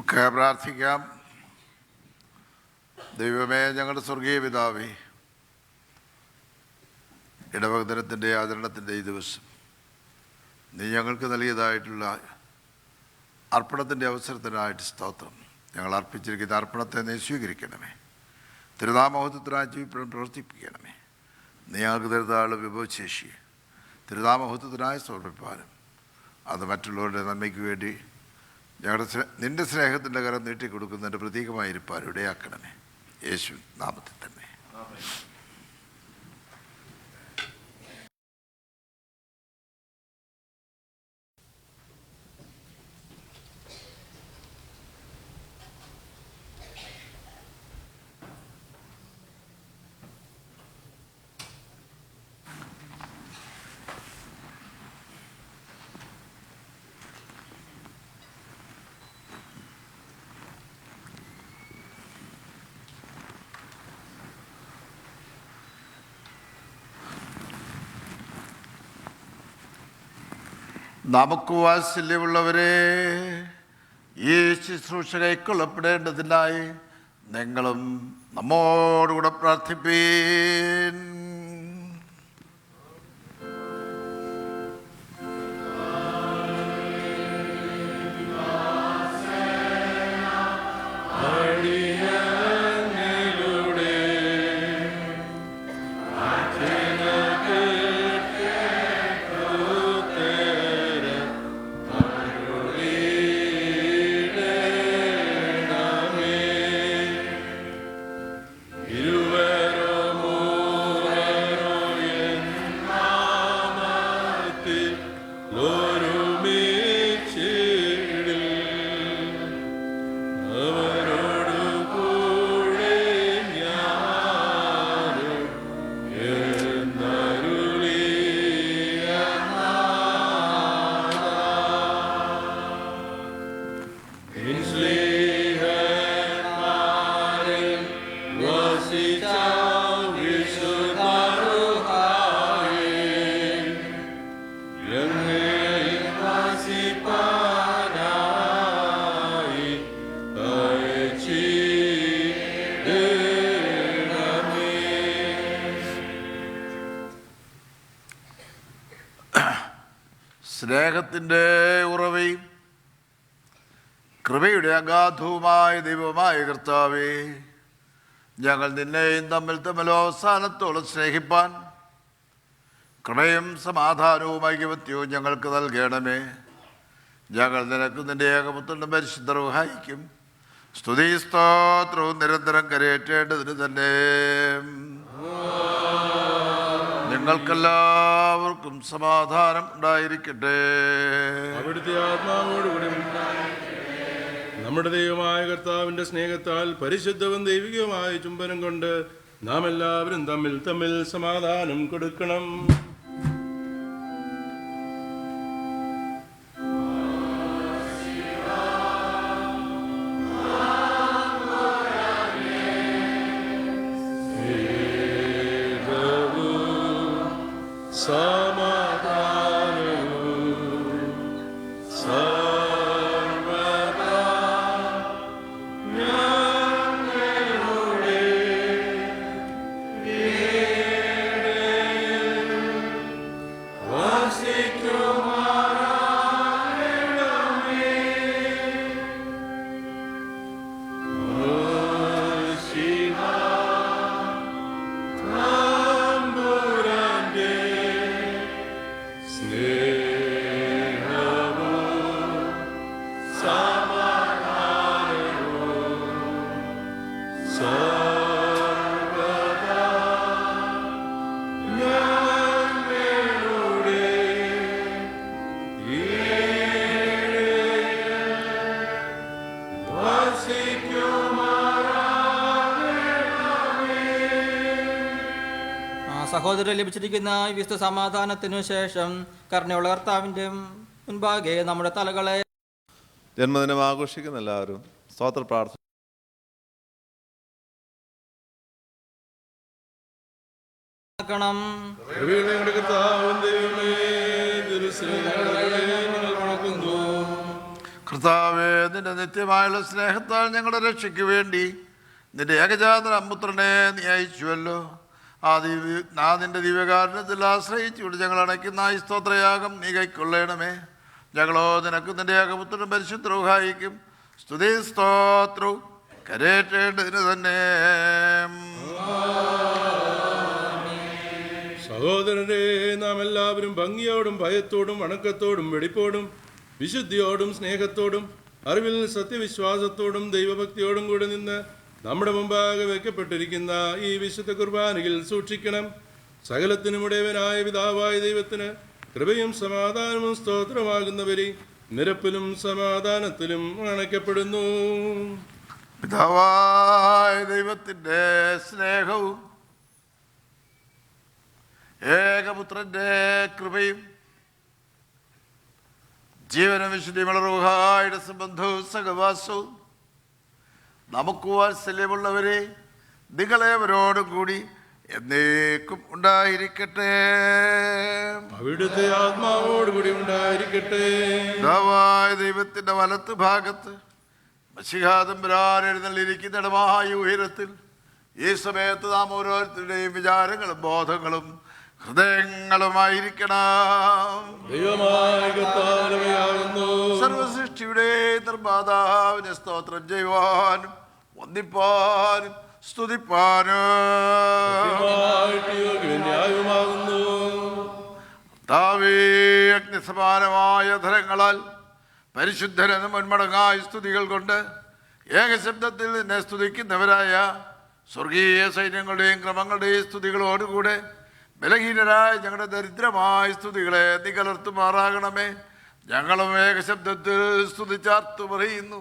നമുക്ക് പ്രാർത്ഥിക്കാം. ദൈവമേ, ഞങ്ങളുടെ സ്വർഗീയ പിതാവേ, ഇടവക ദിനത്തിൻ്റെ ആചരണത്തിൻ്റെ ഈ ദിവസം നീ ഞങ്ങൾക്ക് നൽകിയതായിട്ടുള്ള അർപ്പണത്തിൻ്റെ അവസരത്തിനായിട്ട് സ്തോത്രം. ഞങ്ങൾ അർപ്പിച്ചിരിക്കുന്ന അർപ്പണത്തെ നീ സ്വീകരിക്കണമേ. തിരുനാമഹത്വത്തിനായി ജീവിപ്പിക്കാൻ പ്രവർത്തിപ്പിക്കണമേ. നീ ഞങ്ങൾക്ക് തരുന്ന വിഭവശേഷിയെ തിരുനാമഹത്വത്തിനായി സമർപ്പിക്കാനും അത് മറ്റുള്ളവരുടെ നന്മയ്ക്ക് വേണ്ടി ഞങ്ങളുടെ നിൻ്റെ സ്നേഹത്തിൻ്റെ കരം നീട്ടിക്കൊടുക്കുന്നതിൻ്റെ പ്രതീകമായിരിക്കാൻ ഇടയാക്കണമേ. യേശു നാമത്തിൽ തന്നെ. നമുക്ക് വാത്സല്യമുള്ളവരെ, ഈ ശുശ്രൂഷ കൈക്കൊള്ളപ്പെടേണ്ടതിനായി നിങ്ങളും നമ്മോടുകൂടെ പ്രാർത്ഥിപ്പീൻ. സ്നേഹത്തിൻ്റെ ഉറവയും കൃപയുടെ അഗാധവുമായ ദൈവമായ കർത്താവേ, ഞങ്ങൾ നിന്നെയും തമ്മിൽ അവസാനത്തോളം സ്നേഹിപ്പാൻ കൃപയും സമാധാനവും ഐക്യമത്യവും ഞങ്ങൾക്ക് നൽകണമേ. ഞങ്ങൾ നിനക്ക് നിൻ്റെ ഏകപുത്രനും പരിശുദ്ധ റൂഹായിക്കും സ്തുതി സ്തോത്രവും നിരന്തരം കരയേറ്റേണ്ടതിന് തന്നെ. നിങ്ങൾക്കെല്ലാവർക്കും സമാധാനം ഉണ്ടായിരിക്കട്ടെ. അവിടുത്തെ ആത്മാവോടുകൂടി നമ്മുടെ ദൈവമായ കർത്താവിൻ്റെ സ്നേഹത്താൽ പരിശുദ്ധവും ദൈവികവുമായ ചുംബനം കൊണ്ട് നാം എല്ലാവരും തമ്മിൽ സമാധാനം കൊടുക്കണം. സഹോദരൻ ലഭിച്ചിരിക്കുന്ന ഈ വിശുദ്ധ സമാധാനത്തിനു ശേഷം കരുണയുള്ള കർത്താവിൻ്റെ മുൻപാകെ നമ്മുടെ തലകളെ ജന്മദിനം ആഘോഷിക്കുന്ന എല്ലാവരും സ്തോത്ര പ്രാർത്ഥന കർത്താവേ, നിന്റെ നിത്യമായുള്ള സ്നേഹത്താൽ ഞങ്ങളുടെ രക്ഷയ്ക്ക് വേണ്ടി നിന്റെ ഏകജാതപുത്രനെ നീ അയച്ചുവല്ലോ. നിന്റെ ദിവ്യകാരുണ്യത്തിൽ ആശ്രയിച്ചുകൊണ്ട് ഞങ്ങൾ അണയ്ക്കുന്ന ഈ സ്തോത്രയാഗം നീ കൈക്കൊള്ളണമേ. ഞങ്ങളോ നിനക്ക് നിന്റെ ഏകപുത്രനും പരിശുദ്ധ റൂഹായിക്കും സ്തുതി സ്തോത്രവും കരേറ്റേണ്ടതിന് തന്നെ. സഹോദരരെ, നാം എല്ലാവരും ഭംഗിയോടും ഭയത്തോടും വണക്കത്തോടും വെടിപ്പോടും വിശുദ്ധിയോടും സ്നേഹത്തോടും അറിവിൽ സത്യവിശ്വാസത്തോടും ദൈവഭക്തിയോടും കൂടെ നിന്ന് നമ്മുടെ മുമ്പാകെ വയ്ക്കപ്പെട്ടിരിക്കുന്ന ഈ വിശുദ്ധ കുർബാനയിൽ സൂക്ഷിക്കണം. സകലത്തിനും ഉടയവനായ പിതാവായ ദൈവത്തിന് കൃപയും സമാധാനവും സ്തോത്രമാകുന്നവരെ നിരപ്പിലും സമാധാനത്തിലും അണയ്ക്കപ്പെടുന്നു. പിതാവായ ദൈവത്തിൻ്റെ സ്നേഹവും ഏകപുത്രന്റെ കൃപയും ജീവനും വിശുദ്ധിയുള്ള റൂഹായുടെ സംബന്ധവും സഹവാസവും നമുക്ക് വാത്സല്യമുള്ളവരെ നിങ്ങളേവരോടും കൂടി എന്നേക്കും ഉണ്ടായിരിക്കട്ടെ. അവിടുത്തെ ആത്മാവോടുകൂടി ഉണ്ടായിരിക്കട്ടെ. പിതാവായ ദൈവത്തിന്റെ വലത്ത് ഭാഗത്ത് മശിഹാതമ്പുരാൻ എഴുന്നള്ളിരിക്കുന്നിടമായ ഉയരത്തിൽ ഈ സമയത്ത് നാം ഓരോരുത്തരുടെയും വിചാരങ്ങളും ബോധങ്ങളും ഹൃദയങ്ങളുമായിരിക്കണം. സർവസൃഷ്ടിയുടെ നിർമ്മാതാവിനെ സ്തോത്രം ചെയ്യുവാനും വന്ദിപ്പാനും സ്തുതിപ്പാനും അഗ്നിസമാനമായ ധരങ്ങളാൽ പരിശുദ്ധരെന്ന് മുൻമടങ്ങായ സ്തുതികൾ കൊണ്ട് ഏകശബ്ദത്തിൽ നിന്നെ സ്തുതിക്കുന്നവരായ സ്വർഗീയ സൈന്യങ്ങളുടെയും ക്രമങ്ങളുടെയും സ്തുതികളോടുകൂടെ ബലഹീനരായ ഞങ്ങളുടെ ദരിദ്രമായ സ്തുതികളെ നീ കലർത്തുമാറാകണമേ. ഞങ്ങളും ഏകശബ്ദത്തിൽ സ്തുതിച്ചാർത്തു പറയുന്നു.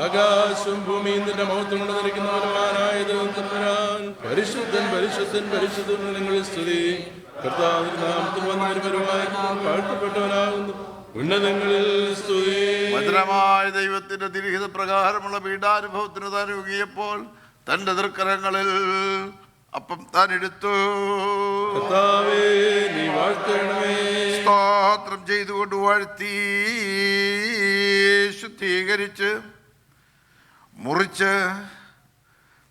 ആകാശവും ഭൂമിയും നിന്റെ മഹത്വം കൊണ്ട് നിറയ്ക്കുന്നവനായ പരിശുദ്ധൻ പരിശുദ്ധൻ പരിശുദ്ധൻ നിങ്ങളിൽ സ്തുതി. കർത്താവിന്റെ നാമത്തിൽ വന്നവരുമായി വാഴ്ത്തപ്പെട്ടവനാകുന്നു. ഉന്നതങ്ങളിൽ സ്തുതി. ഭദ്രമായ ദൈവത്തിന്റെ തിരുഹിത പ്രകാരമുള്ള പീഡാനുഭവത്തിന് താൻ ഒരുങ്ങിയപ്പോൾ തന്റെ തൃക്കരങ്ങളിൽ അപ്പം താൻ എടുത്തു. സ്തോത്രം ചെയ്തുകൊണ്ട് വാഴ്ത്തി ശുദ്ധീകരിച്ച് മുറിച്ച്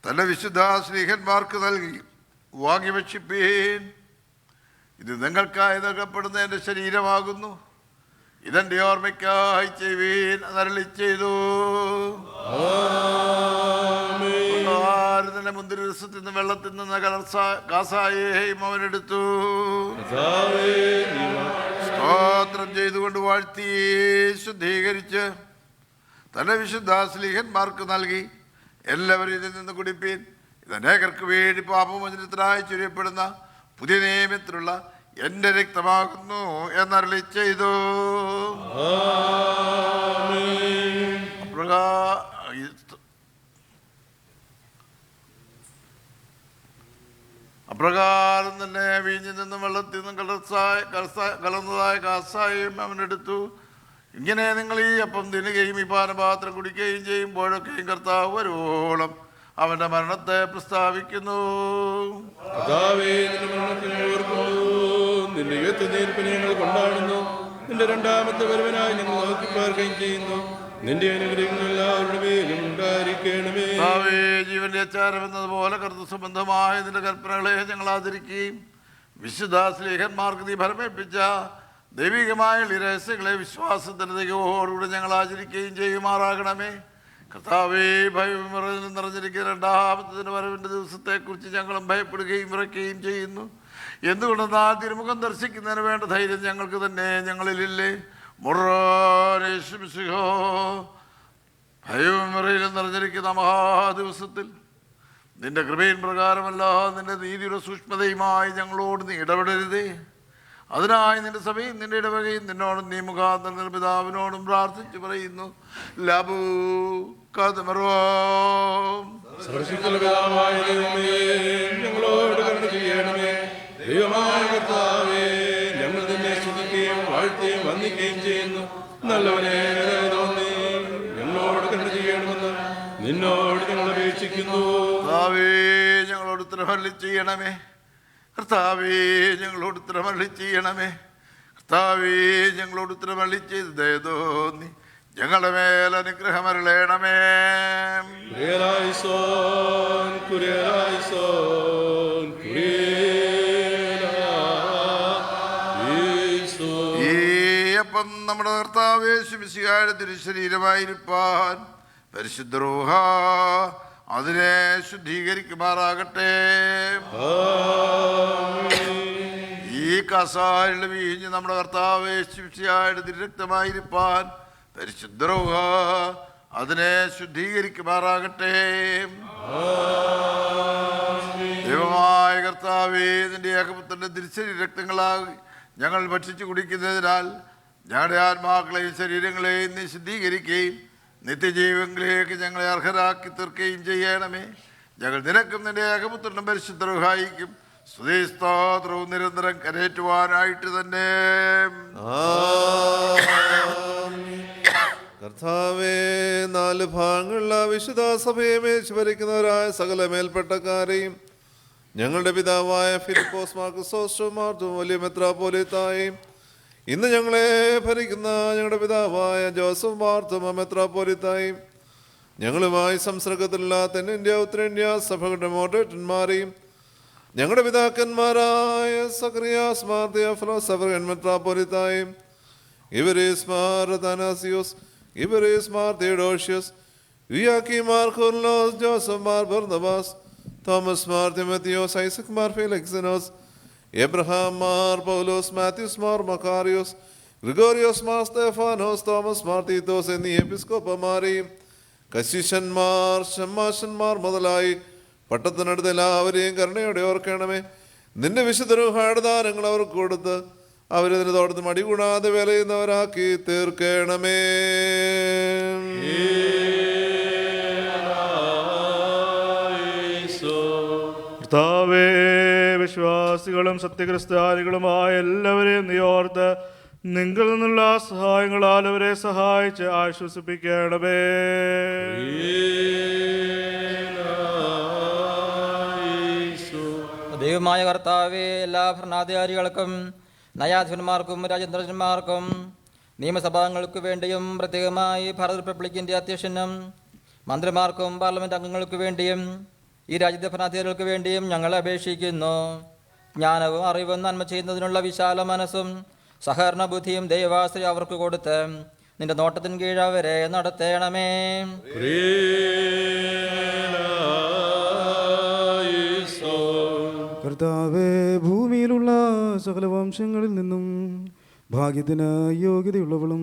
തന്റെ വിശുദ്ധ സ്നേഹന്മാർക്ക് നൽകി. വാങ്ങി ഭക്ഷിപ്പീൻ, ഇത് നിങ്ങൾക്കായി നൽകപ്പെടുന്ന എൻ്റെ ശരീരമാകുന്നു. ഇതെന്റെ ഓർമ്മയ്ക്കായി ചെയ്യുവീൻ എന്നരുളി ചെയ്തു. തന്നെ മുന്തിരി രസത്തിൽ നിന്ന് വെള്ളത്തിൽ നിന്ന് കാസായേയും അവനെടുത്തു. സ്തോത്രം ചെയ്തുകൊണ്ട് വാഴ്ത്തി ശുദ്ധീകരിച്ച് തന്റെ വിശുദ്ധ സ്ലീഹന്മാർക്ക് നൽകി. എല്ലാവരും ഇതിൽ നിന്ന് കുടിപ്പീൻ, ഇത് അനേകർക്ക് വേണ്ടി പാപമോചനത്തിനായി ചൊരിയപ്പെടുന്ന പുതിയ നിയമത്തിലുള്ള എന്റെ രക്തമാകുന്നു എന്നരുളി ചെയ്തു. അപ്രകാരം തന്നെ വീഞ്ഞിൽ നിന്നും വെള്ളത്തിൽ നിന്നും കലർന്നതായ കാസായും അവനെടുത്തു. ഇങ്ങനെ നിങ്ങൾ ഈ അപ്പം തിന്നുകയും ഈ പാനപാത്രം കുടിക്കുകയും ചെയ്യുമ്പോഴൊക്കെയും കർത്താവ് വരുവോളം അവന്റെ മരണത്തെ പ്രസ്താവിക്കുന്നു. നിന്റെ ഉയർത്തുന്നേൽപ്പിനെ ഞങ്ങൾ കൊണ്ടാടുന്നു. നിന്റെ രണ്ടാമത്തെ വരവിനായി ഞങ്ങൾ നോക്കി പാർക്കുകയും ചെയ്യുന്നു. നിന്റെ അനുഗ്രഹങ്ങൾ എല്ലാവരുടെ മേലും ഉണ്ടായിരിക്കണമേ. ജീവന്റെ അച്ചാരം എന്നതുപോലെ കർത്തൃ സംബന്ധമായ നിന്റെ കൽപ്പനകളെ ഞങ്ങൾ ആദരിക്കുകയും വിശുദ്ധ സ്ലീഹന്മാർക്ക് നീ ഫലമേൽപ്പിച്ച ദൈവികമായ രഹസ്യങ്ങളെ വിശ്വാസത്തിന്റെ തികവോടുകൂടെ ഞങ്ങൾ ആചരിക്കുകയും ചെയ്യുമാറാകണമേ. കർത്താവേ, ഭയവിമറിൽ നിറഞ്ഞിരിക്കുന്ന രണ്ടാമത്തെ വരവിന്റെ ദിവസത്തെക്കുറിച്ച് ഞങ്ങളും ഭയപ്പെടുകയും വിറയ്ക്കുകയും ചെയ്യുന്നു. എന്തുകൊണ്ടെന്നാൽ തിരുമുഖം ദർശിക്കുന്നതിന് വേണ്ട ധൈര്യം ഞങ്ങൾക്ക് തന്നെ ഞങ്ങളിലില്ലേ. ഭയവിമറിയിൽ നിറഞ്ഞിരിക്കുന്ന മഹാദിവസത്തിൽ നിന്റെ കൃപയിൻ പ്രകാരമല്ല നിന്റെ നീതിയുടെ സൂക്ഷ്മതയുമായി ഞങ്ങളോട് നീ ഇടപെടരുതേ. അതിനായി നിന്റെ സഭയും നിന്റെ ഇടവകയും നിന്നോടും നീ മുഖാന്തരം പിതാവിനോടും പ്രാർത്ഥിച്ചു പറയുന്നു. ലബു ഞങ്ങളോട് കരുണ ചെയ്യണമേ. ദൈവമായ കർത്താവേ, ഞങ്ങൾ നിന്നെ സ്തുതിക്കുകയും വാഴ്ത്തുകയും വന്ദിക്കുകയും ചെയ്യുന്നു. നല്ലവനെ തോന്നി ഞങ്ങളോട് കരുണ ചെയ്യണമെന്ന് നിന്നോട് ഞങ്ങൾ അപേക്ഷിക്കുന്നു. ഞങ്ങളോട് ഉത്തരവല്ലി ചെയ്യണമേ. കർത്താവേ ഞങ്ങളോട് ഉത്തരമരുളി ചെയ്യണമേ. കർത്താവേ ഞങ്ങളോട് ഉത്തരമരുളി ചെയ്ത് ദയ തോന്നി ഞങ്ങളുടെ മേൽ അനുഗ്രഹമരുളേണമേ. കുരിയലായിസോൻ, കുരിയലായിസോൻ, കുരിയലായിസോൻ. ഈ അപ്പം നമ്മുടെ കർത്താവ് യേശു മിശിഹായുടെ തിരുശരീരമായിരിക്കാൻ പരിശുദ്ധ റൂഹ അതിനെ ശുദ്ധീകരിക്കുമാറാകട്ടെ. ഈ കസായുള്ള വീഞ്ഞ് നമ്മുടെ കർത്താവ് യേശു മിശിഹായുടെ തിരുരക്തമായിരിക്കാൻ പരിശുദ്ധ റൂഹ അതിനെ ശുദ്ധീകരിക്കുമാറാകട്ടെ. ദൈവമായ കർത്താവേ, നിന്റെ ഏകപുത്രന്റെ തിരുശരീര രക്തങ്ങളായി ഞങ്ങൾ ഭക്ഷിച്ചു കുടിക്കുന്നതിനാൽ ഞങ്ങളുടെ ആത്മാക്കളെയും ശരീരങ്ങളെയും നീ ശുദ്ധീകരിക്കുകയും നിത്യജീവങ്ങളിലേക്ക് ഞങ്ങളെ അർഹരാക്കി തീർക്കുകയും ചെയ്യണമേ. ഞങ്ങൾ നിനക്കും നിന്റെ ഏകപുത്രനും പരിശുദ്ധ റൂഹായിക്കും സ്തുതി സ്തോത്രവും നിരന്തരം കരേറ്റുവാനായിട്ട് തന്നെ. കർത്താവേ, 4 ഭാഗങ്ങളുള്ള വിശുദ്ധ സഭയെ മേച്ച് ഭരിക്കുന്നവരായ സകല മേൽപ്പെട്ടക്കാരെയും ഞങ്ങളുടെ പിതാവായ ഫിലിപ്പോസ് മാർക്കോസ് മാർത്തും വലിയ മെത്രാപ്പോലീത്തായും ഇന്ന് ഞങ്ങളെ ഭരിക്കുന്ന ഞങ്ങളുടെ പിതാവായ ജോസഫ് മാർത്തും മെത്രാപ്പോലീത്തായും ഞങ്ങളുമായി സംസർഗത്തിലുള്ള തെന്നിന്ത്യ ഉത്തരേന്ത്യ സഭകളുടെ മോഡറേറ്റന്മാരെയും ഞങ്ങളുടെ പിതാക്കന്മാരായ സക്രിയാസ് മാർ തിയോഫിലോസ് മെത്രാപ്പോലീത്തായും ഇവരീസ് മാർ അഥാനാസിയോസ്, ഇവരീസ് മാർ തിയോഡോഷ്യസ്, യുയാക്കീം മാർ കുർലോസ്, ജോസഫ് മാർ ബർന്നബാസ്, തോമസ് മാർ തിമോത്തിയോസ്, ഐസക് മാർ ഫെലിക്സിനോസ്, എബ്രഹാം മാർ പൗലോസ്, മാത്യൂസ് മാർ മക്കാറിയോസ്, ഗ്രിഗോറിയോസ് മാർ സ്തെഫാനോസ്, തോമസ് മാർ തീത്തോസ് എന്നീ എപ്പിസ്കോപ്പമാരെയും കശീശന്മാർ, ഷമ്മാശന്മാർ മുതലായി പട്ടത്തിനടുത്ത് എല്ലാവരെയും കരുണയോടെ ഓർക്കണമേ. നിന്റെ വിശുദ്ധ റൂഹായുടെ ദാനങ്ങൾ അവർക്ക് കൊടുത്ത് അവരിതിന് തോട്ടത്ത് മടി കൂടാതെ വിലയുന്നവരാക്കി തീർക്കണമേ. കർത്താവേ, വിശ്വാസികളും സത്യക്രിസ്ത്യാനികളുമായ എല്ലാവരെയും നീ ഓർത്ത് നിങ്ങളിൽ നിന്നുള്ള സഹായങ്ങളാൽ അവരെ സഹായിച്ച് ആശ്വസിപ്പിക്കണമേ. ദൈവമായ കർത്താവേ, എല്ലാ ഭരണാധികാരികൾക്കും നയാധിപന്മാർക്കും രാജേന്ദ്രന്മാർക്കും നിയമസഭാംഗങ്ങൾക്ക് വേണ്ടിയും പ്രത്യേകമായി ഭാരത റിപ്പബ്ലിക്കിൻ്റെ അധ്യക്ഷനും മന്ത്രിമാർക്കും പാർലമെൻറ്റ് അംഗങ്ങൾക്ക് വേണ്ടിയും ഈ രാജ്യത്തെ ഭരണാധികാരികൾക്ക് വേണ്ടിയും ഞങ്ങൾ അപേക്ഷിക്കുന്നു. ജ്ഞാനവും അറിവും നന്മ ചെയ്യുന്നതിനുള്ള വിശാല മനസ്സും സഹകരണ ബുദ്ധിയും ദൈവാശ്രയം അവർക്ക് കൊടുത്ത് നിന്റെ നോട്ടത്തിന് കീഴ് അവരെ നടത്തേണമേ. കർത്താവേ, ഭൂമിയിലുള്ള സകല വംശങ്ങളിൽ നിന്നും ഭാഗ്യത്തിന് യോഗ്യതയുള്ളവളും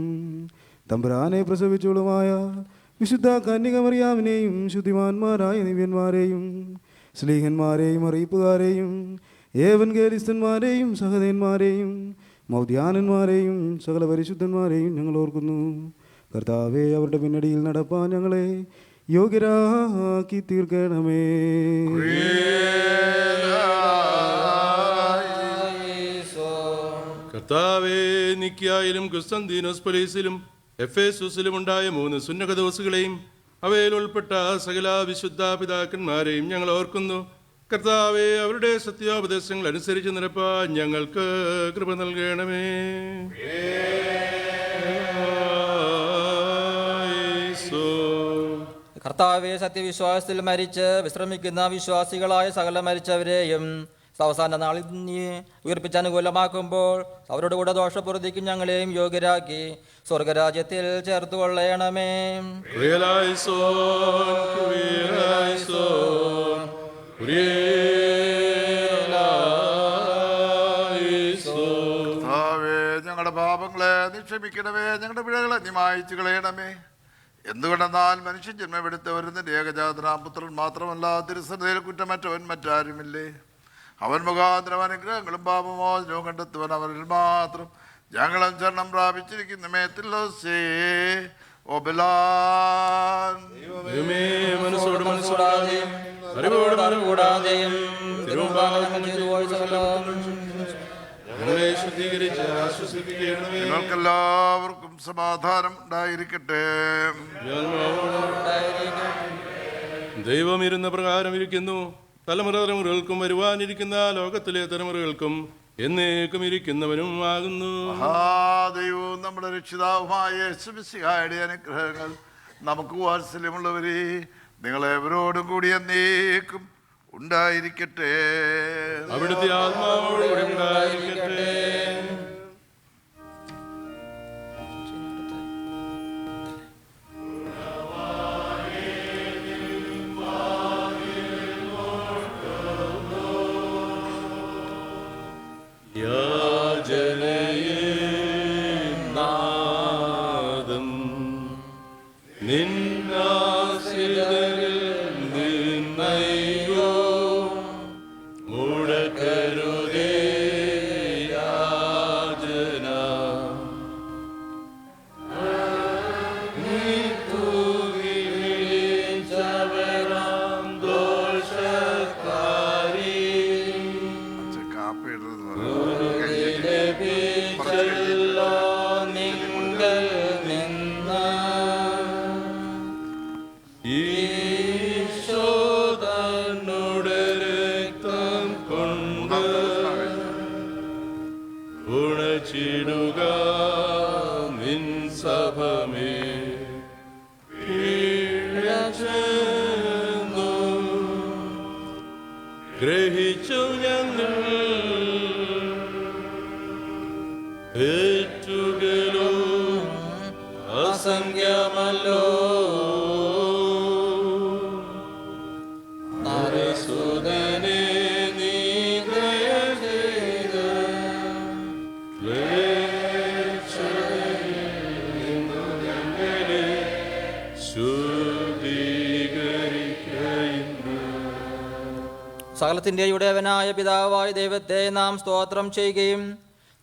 തമ്പുരാനെ പ്രസവിച്ചവളുമായ വിശുദ്ധ കന്യകമറിയാമിനെയും ശുദ്ധിമാന്മാരായ ദിവ്യന്മാരെയും സ്ലീഹന്മാരെയും അറിയിപ്പുകാരെയും ഏവൻഗേലിസ്തന്മാരെയും സഹദേന്മാരെയും മൗദ്യാനന്മാരെയും സകല പരിശുദ്ധന്മാരെയും ഞങ്ങൾ ഓർക്കുന്നു. കർത്താവെ, അവരുടെ പിന്നടിയിൽ നടപ്പാൻ ഞങ്ങളെ യോഗ്യരാക്കി തീർക്കണമേ. കർത്താവേ, നിക്യായിലും കുസ്തന്തീനോസ് പലീസിലും എഫേസുസിലും ഉണ്ടായ 3 സുന്നക ദിവസുകളെയും അവയിൽ ഉൾപ്പെട്ട സകല വിശുദ്ധ പിതാക്കന്മാരെയും ഞങ്ങൾ ഓർക്കുന്നു. കർത്താവെ, അവരുടെ സത്യോപദേശങ്ങൾ അനുസരിച്ച് നിരപ്പാൻ ഞങ്ങൾക്ക് കൃപ നൽകണമേ. കർത്താവെ, സത്യവിശ്വാസത്തിൽ മരിച്ച് വിശ്രമിക്കുന്ന വിശ്വാസികളായ സകല മരിച്ചവരെയും അവസാന നാളിൽ നീ ഉയർപ്പിച്ച് അനുകൂലമാക്കുമ്പോൾ അവരുടെ കൂടെ ദോഷപ്രതിക്കും ഞങ്ങളെയും യോഗ്യരാക്കി സ്വർഗരാജ്യത്തിൽ ചേർത്ത് കൊള്ളണമേ. ഞങ്ങളുടെ പാപങ്ങളെ നിക്ഷേപിക്കണമേ, ഞങ്ങളുടെ പിഴകളെ നീ മായിച്ചു കളയണമേ. എന്തുകൊണ്ടെന്നാൽ മനുഷ്യ ജന്മമെടുത്തവരുന്ന ഏകജാതനാം പുത്രൻ മാത്രമല്ല, തിരുസഭയിൽ കുറ്റമറ്റവൻ മറ്റാരുമില്ലേ. അവൻ മുഖാന്തരം അനുഗ്രഹങ്ങളും പാപമോചനവും കണ്ടെത്തുവാൻ അവരിൽ മാത്രം ഞങ്ങളും ചരണം പ്രാപിച്ചിരിക്കുന്ന മേത്തിലോസേ ഒബലാൻ. മനസ്സോട് മനസ്സോടാതെയും കൂടാതെയും നിങ്ങൾക്കെല്ലാവർക്കും സമാധാനം ഉണ്ടായിരിക്കട്ടെ. ദൈവം ഇരുന്ന പ്രകാരം ഇരിക്കുന്നു. തലമുറകൾക്കും വരുവാനിരിക്കുന്ന ലോകത്തിലെ തലമുറകൾക്കും എന്നേക്കും ഇരിക്കുന്നവനും ആകുന്നു. മഹാദൈവവും നമ്മുടെ രക്ഷിതാവുമായ യേശുമിശിഹായുടെ അനുഗ്രഹങ്ങൾ നമുക്ക് വാത്സല്യമുള്ളവരെ നിങ്ങളെവരോടും കൂടി എന്നേക്കും ഉണ്ടായിരിക്കട്ടെ. അവിടുത്തെ ആത്മാവോടുകൂടി ഉണ്ടായിരിക്കട്ടെ. ഗ്രഹിച്ചു ഞങ്ങൾ ഏറ്റുകളോ അസംഖ്യമല്ലോ നരസുതനെ നീ ദയ ചെയ്ത് ഞങ്ങളെ സകലത്തിൻ്റെ ഉടയവനായ പിതാവായ ദൈവത്തെ നാം സ്തോത്രം ചെയ്യുകയും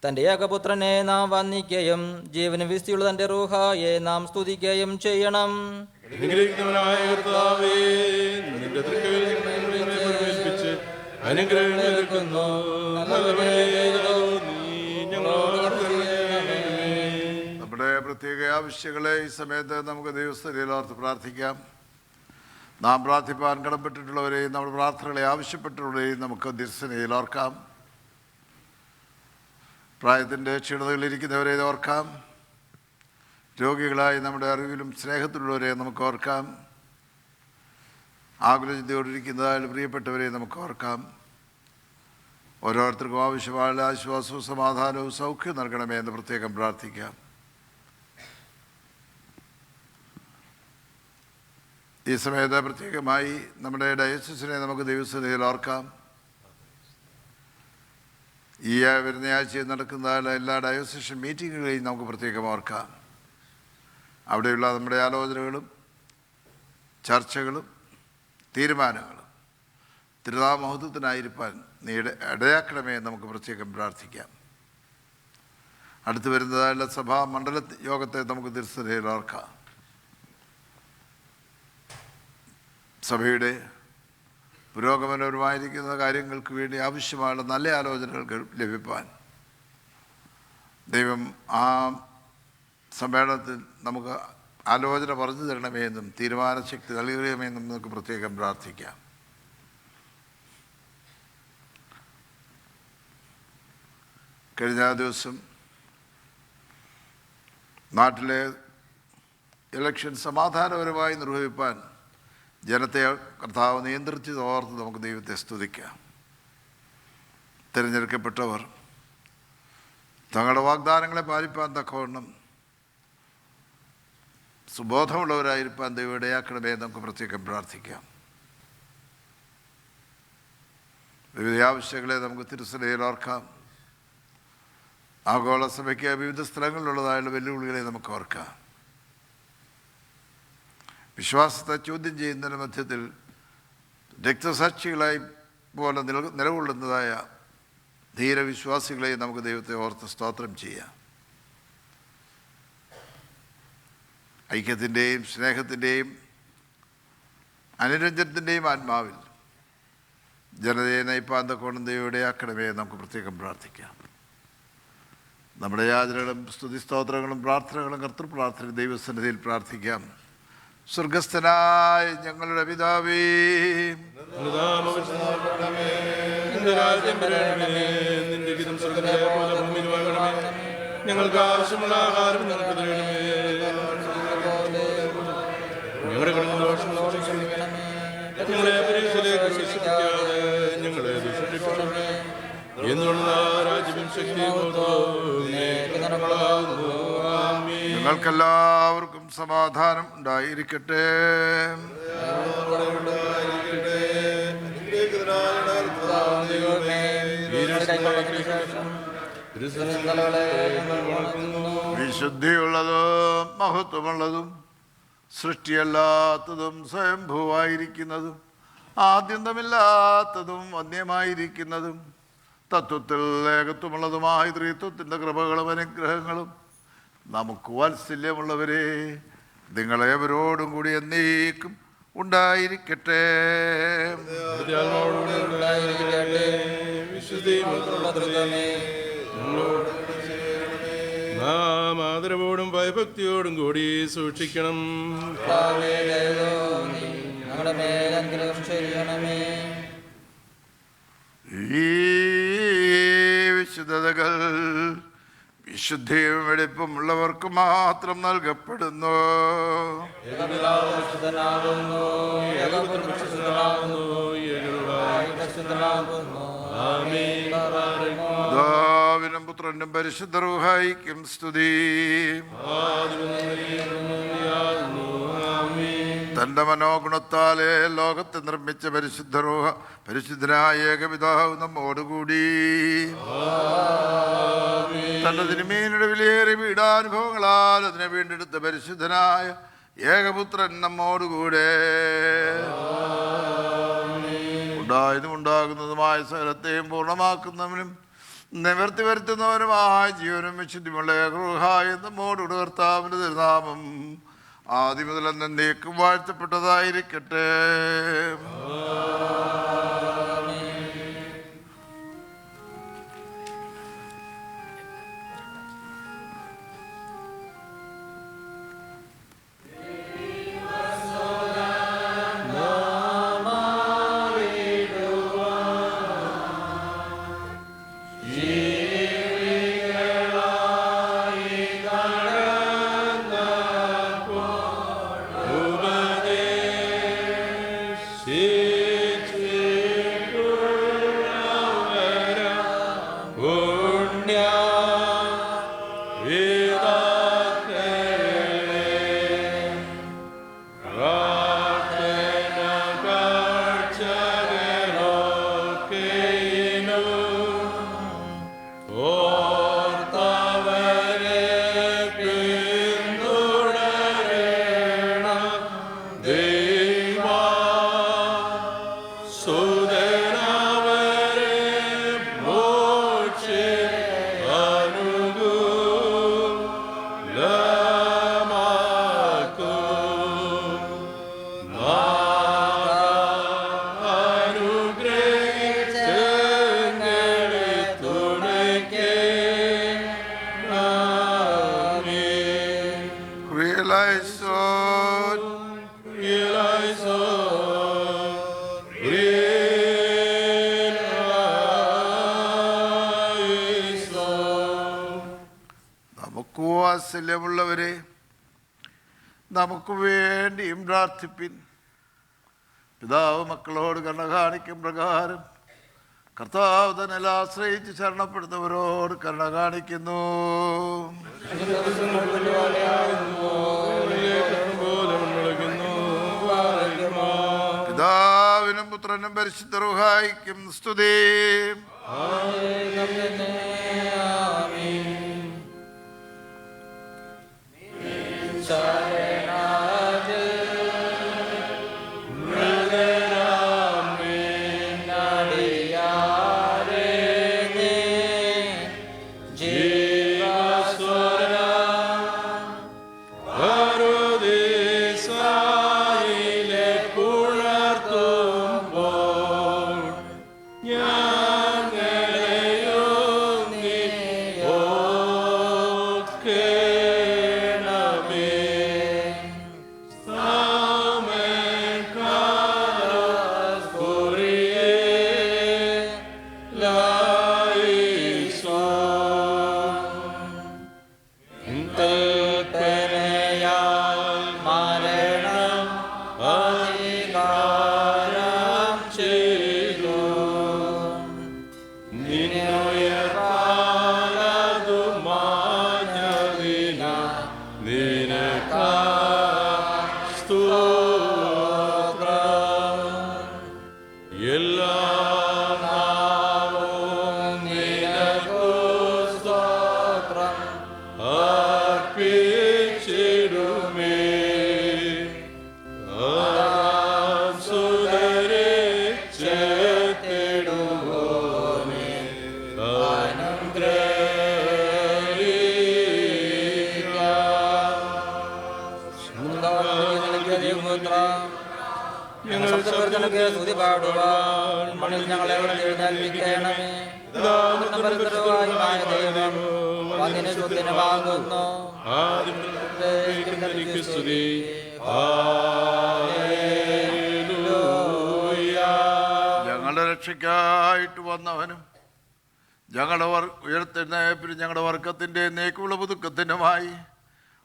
തൻ്റെ ഏകപുത്രനെ നാം വന്ദിക്കുകയും ജീവന് വിസ്തിയുള്ള തൻ്റെ റൂഹായെ നാം സ്തുതിക്കുകയും ചെയ്യണം. അനുഗ്രഹിക്കുന്നവനായ കർത്താവേ, നിന്റെ തൃക്കൈയിൽ ഞങ്ങളെ പ്രവേശിപ്പിച്ച് അനുഗ്രഹങ്ങൾ നിൽക്കുന്നു. നമ്മുടെ പ്രത്യേക ആവശ്യങ്ങളെ ഈ സമയത്ത് നമുക്ക് ദൈവസ്ഥയിൽ ഓർത്ത് പ്രാർത്ഥിക്കാം. നാം പ്രാർത്ഥിപ്പാൻ കടപ്പെട്ടിട്ടുള്ളവരെയും നമ്മുടെ പ്രാർത്ഥനകളെ ആവശ്യപ്പെട്ടിട്ടുള്ളവരെയും നമുക്ക് ദിവസനയിൽ ഓർക്കാം. പ്രായത്തിൻ്റെ ക്ഷീണതകളിലിരിക്കുന്നവരെ ഓർക്കാം. രോഗികളായി നമ്മുടെ അറിവിലും സ്നേഹത്തിലുള്ളവരെ നമുക്ക് ഓർക്കാം. ആകുലചിന്തയോടിരിക്കുന്നതായാലും പ്രിയപ്പെട്ടവരെ നമുക്ക് ഓർക്കാം. ഓരോരുത്തർക്കും ആവശ്യമായ ആശ്വാസവും സമാധാനവും സൗഖ്യവും നൽകണമേ എന്ന് പ്രത്യേകം പ്രാർത്ഥിക്കാം. ഈ സമയത്ത് പ്രത്യേകമായി നമ്മുടെ ഡയസിസിനെ നമുക്ക് ദൈവസന്നിധിയിൽ ഓർക്കാം. ഈ വരുന്ന ആഴ്ചയിൽ നടക്കുന്ന എല്ലാ ഡയോസിഷൻ മീറ്റിങ്ങുകളെയും നമുക്ക് പ്രത്യേകം ഓർക്കാം. അവിടെയുള്ള നമ്മുടെ ആലോചനകളും ചർച്ചകളും തീരുമാനങ്ങളും തിരുനാമഹത്വത്തിനായിരിക്കാൻ നീ ഇടയാക്കണമേ എന്ന് നമുക്ക് പ്രത്യേകം പ്രാർത്ഥിക്കാം. അടുത്ത് വരുന്നതായുള്ള സഭാ മണ്ഡല യോഗത്തെ നമുക്ക് തിരുസഭയിൽ ഓർക്കാം. സഭയുടെ പുരോഗമനപരമായിരിക്കുന്ന കാര്യങ്ങൾക്ക് വേണ്ടി ആവശ്യമായ നല്ല ആലോചനകൾ ലഭിപ്പാൻ ദൈവം ആ സമ്മേളനത്തിൽ നമുക്ക് ആലോചന പറഞ്ഞു തരണമേ എന്നും തീരുമാനശക്തി നൽകണമെന്നും നമുക്ക് പ്രത്യേകം പ്രാർത്ഥിക്കാം. കഴിഞ്ഞ ദിവസം നാട്ടിലെ ഇലക്ഷൻ സമാധാനപരമായി നിർവഹിപ്പാൻ ജനത്തെ കർത്താവ് നിയന്ത്രിച്ചത് ഓർത്ത് നമുക്ക് ദൈവത്തെ സ്തുതിക്കാം. തിരഞ്ഞെടുക്കപ്പെട്ടവർ തങ്ങളുടെ വാഗ്ദാനങ്ങളെ പാലിപ്പാൻ തക്കവണ്ണം സുബോധമുള്ളവരായിരിക്കാൻ ദൈവം ഇടയാക്കണമേ നമുക്ക് പ്രത്യേകം പ്രാർത്ഥിക്കാം. വിവിധ ആവശ്യങ്ങളെ നമുക്ക് തിരുസഭയിൽ ഓർക്കാം. ആഗോള സഭയ്ക്ക് വിവിധ സ്ഥലങ്ങളിലുള്ളതായുള്ള വെല്ലുവിളികളെ നമുക്ക് ഓർക്കാം. വിശ്വാസത്തെ ചോദ്യം ചെയ്യുന്നതിന് മധ്യത്തിൽ രക്തസാക്ഷികളായി പോലെ നിലകൊള്ളുന്നതായ ധീരവിശ്വാസികളെ നമുക്ക് ദൈവത്തെ ഓർത്ത് സ്തോത്രം ചെയ്യാം. ഐക്യത്തിൻ്റെയും സ്നേഹത്തിൻ്റെയും അനുരഞ്ജനത്തിൻ്റെയും ആത്മാവിൽ ജനതയെ നയിപ്പാൻ തക്കോണം ദൈവം ഇടയാക്കണമേ നമുക്ക് പ്രത്യേകം പ്രാർത്ഥിക്കാം. നമ്മുടെ യാചനകളും സ്തുതിസ്തോത്രങ്ങളും പ്രാർത്ഥനകളും കർത്തൃപ്രാർത്ഥനയും ദൈവസന്നിധിയിൽ പ്രാർത്ഥിക്കാം. സ്വർഗസ്ഥനായ ഞങ്ങളുടെ പിതാവേ, ഞങ്ങൾക്ക് ആവശ്യമുള്ള ആഹാരം ഞങ്ങൾക്ക് തരണമേ. ഞങ്ങളുടെ കടങ്ങളോട് ഞങ്ങളെ പരീക്ഷയിലേക്ക് പ്രവേശിപ്പിക്കാതെ ഞങ്ങളെ ദുഷിപ്പിക്കണമേ. എന്നുള്ള രാജ്യവും ശക്തിയും നിങ്ങൾക്കെല്ലാവർക്കും സമാധാനം ഉണ്ടായിരിക്കട്ടെ. വിശുദ്ധിയുള്ളതും മഹത്വമുള്ളതും സൃഷ്ടിയല്ലാത്തതും സ്വയംഭൂവായിരിക്കുന്നതും ആദ്യന്തമില്ലാത്തതും വന്യമായിരിക്കുന്നതും തത്വത്തിൽ ഏകത്വമുള്ളതുമായ ത്രിത്വത്തിൻ്റെ കൃപകളും അനുഗ്രഹങ്ങളും നമുക്ക് വാത്സല്യമുള്ളവരെ നിങ്ങളേവരോടും കൂടി എന്നേക്കും ഉണ്ടായിരിക്കട്ടെ. നാം ആദരവോടും ഭയഭക്തിയോടും കൂടി സൂക്ഷിക്കണം. ഈ വിശുദ്ധതകൾ വിശുദ്ധിയും വെടിപ്പുമുള്ളവർക്ക് മാത്രം നൽകപ്പെടുന്നു. പിതാവിനും പുത്രനും പരിശുദ്ധ റൂഹായിക്കും സ്തുതി. തന്റെ മനോഗുണത്താലെ ലോകത്തെ നിർമ്മിച്ച പരിശുദ്ധ റൂഹ പരിശുദ്ധനായ ഏകപിതാവ് നമ്മോടുകൂടി. തന്റെ തിരുമേനിയുടെ വിലയേറിയ പീഡാനുഭവങ്ങളാൽ അതിനെ വീണ്ടെടുത്ത പരിശുദ്ധനായ ഏകപുത്രൻ നമ്മോടുകൂടെ. ഉണ്ടായതും ഉണ്ടാകുന്നതുമായ സകലത്തെയും പൂർണ്ണമാക്കുന്നവനും നിവർത്തി വരുത്തുന്നവനുമായ ജീവനും വിശുദ്ധിമുള്ള ഏകഗൃഹായ നമ്മോടുകൂടെ കർത്താവിന്റെ തിരുനാമം ആദ്യം മുതൽ എന്നേക്കും വാഴ്ത്തപ്പെട്ടതായിരിക്കട്ടെ. വാത്സല്യമുള്ളവരെ, നമുക്ക് വേണ്ടിയും പ്രാർത്ഥിപ്പിൻ. പിതാവ് മക്കളോട് കരുണ കാണിക്കും പ്രകാരം കർത്താവ് തന്നെ ആശ്രയിച്ച് ശരണപ്പെടുന്നവരോട് കരുണ കാണിക്കുന്നു. പിതാവിനും പുത്രനും പരിശുദ്ധ റൂഹായിക്കും സ്തുതി. ഞങ്ങളെയോ സ്തുതി പാടുവാൻ മണ്ണിൽ ഞങ്ങളെ എഴുന്നേൽപ്പിക്കണമേ. പരിതരവായുമായ ദൈവം വന്നിന് ശുദ്ധിന് വാങ്ങുന്നു. സ്തുതി. ഞങ്ങളുടെ രക്ഷയ്ക്കായിട്ട് വന്നവനും ഞങ്ങളുടെ ഉയർത്തെഴുന്നേൽപ്പിനും ഞങ്ങളുടെ വർഗത്തിൻ്റെ നേക്കുള്ള പുതുക്കത്തിനുമായി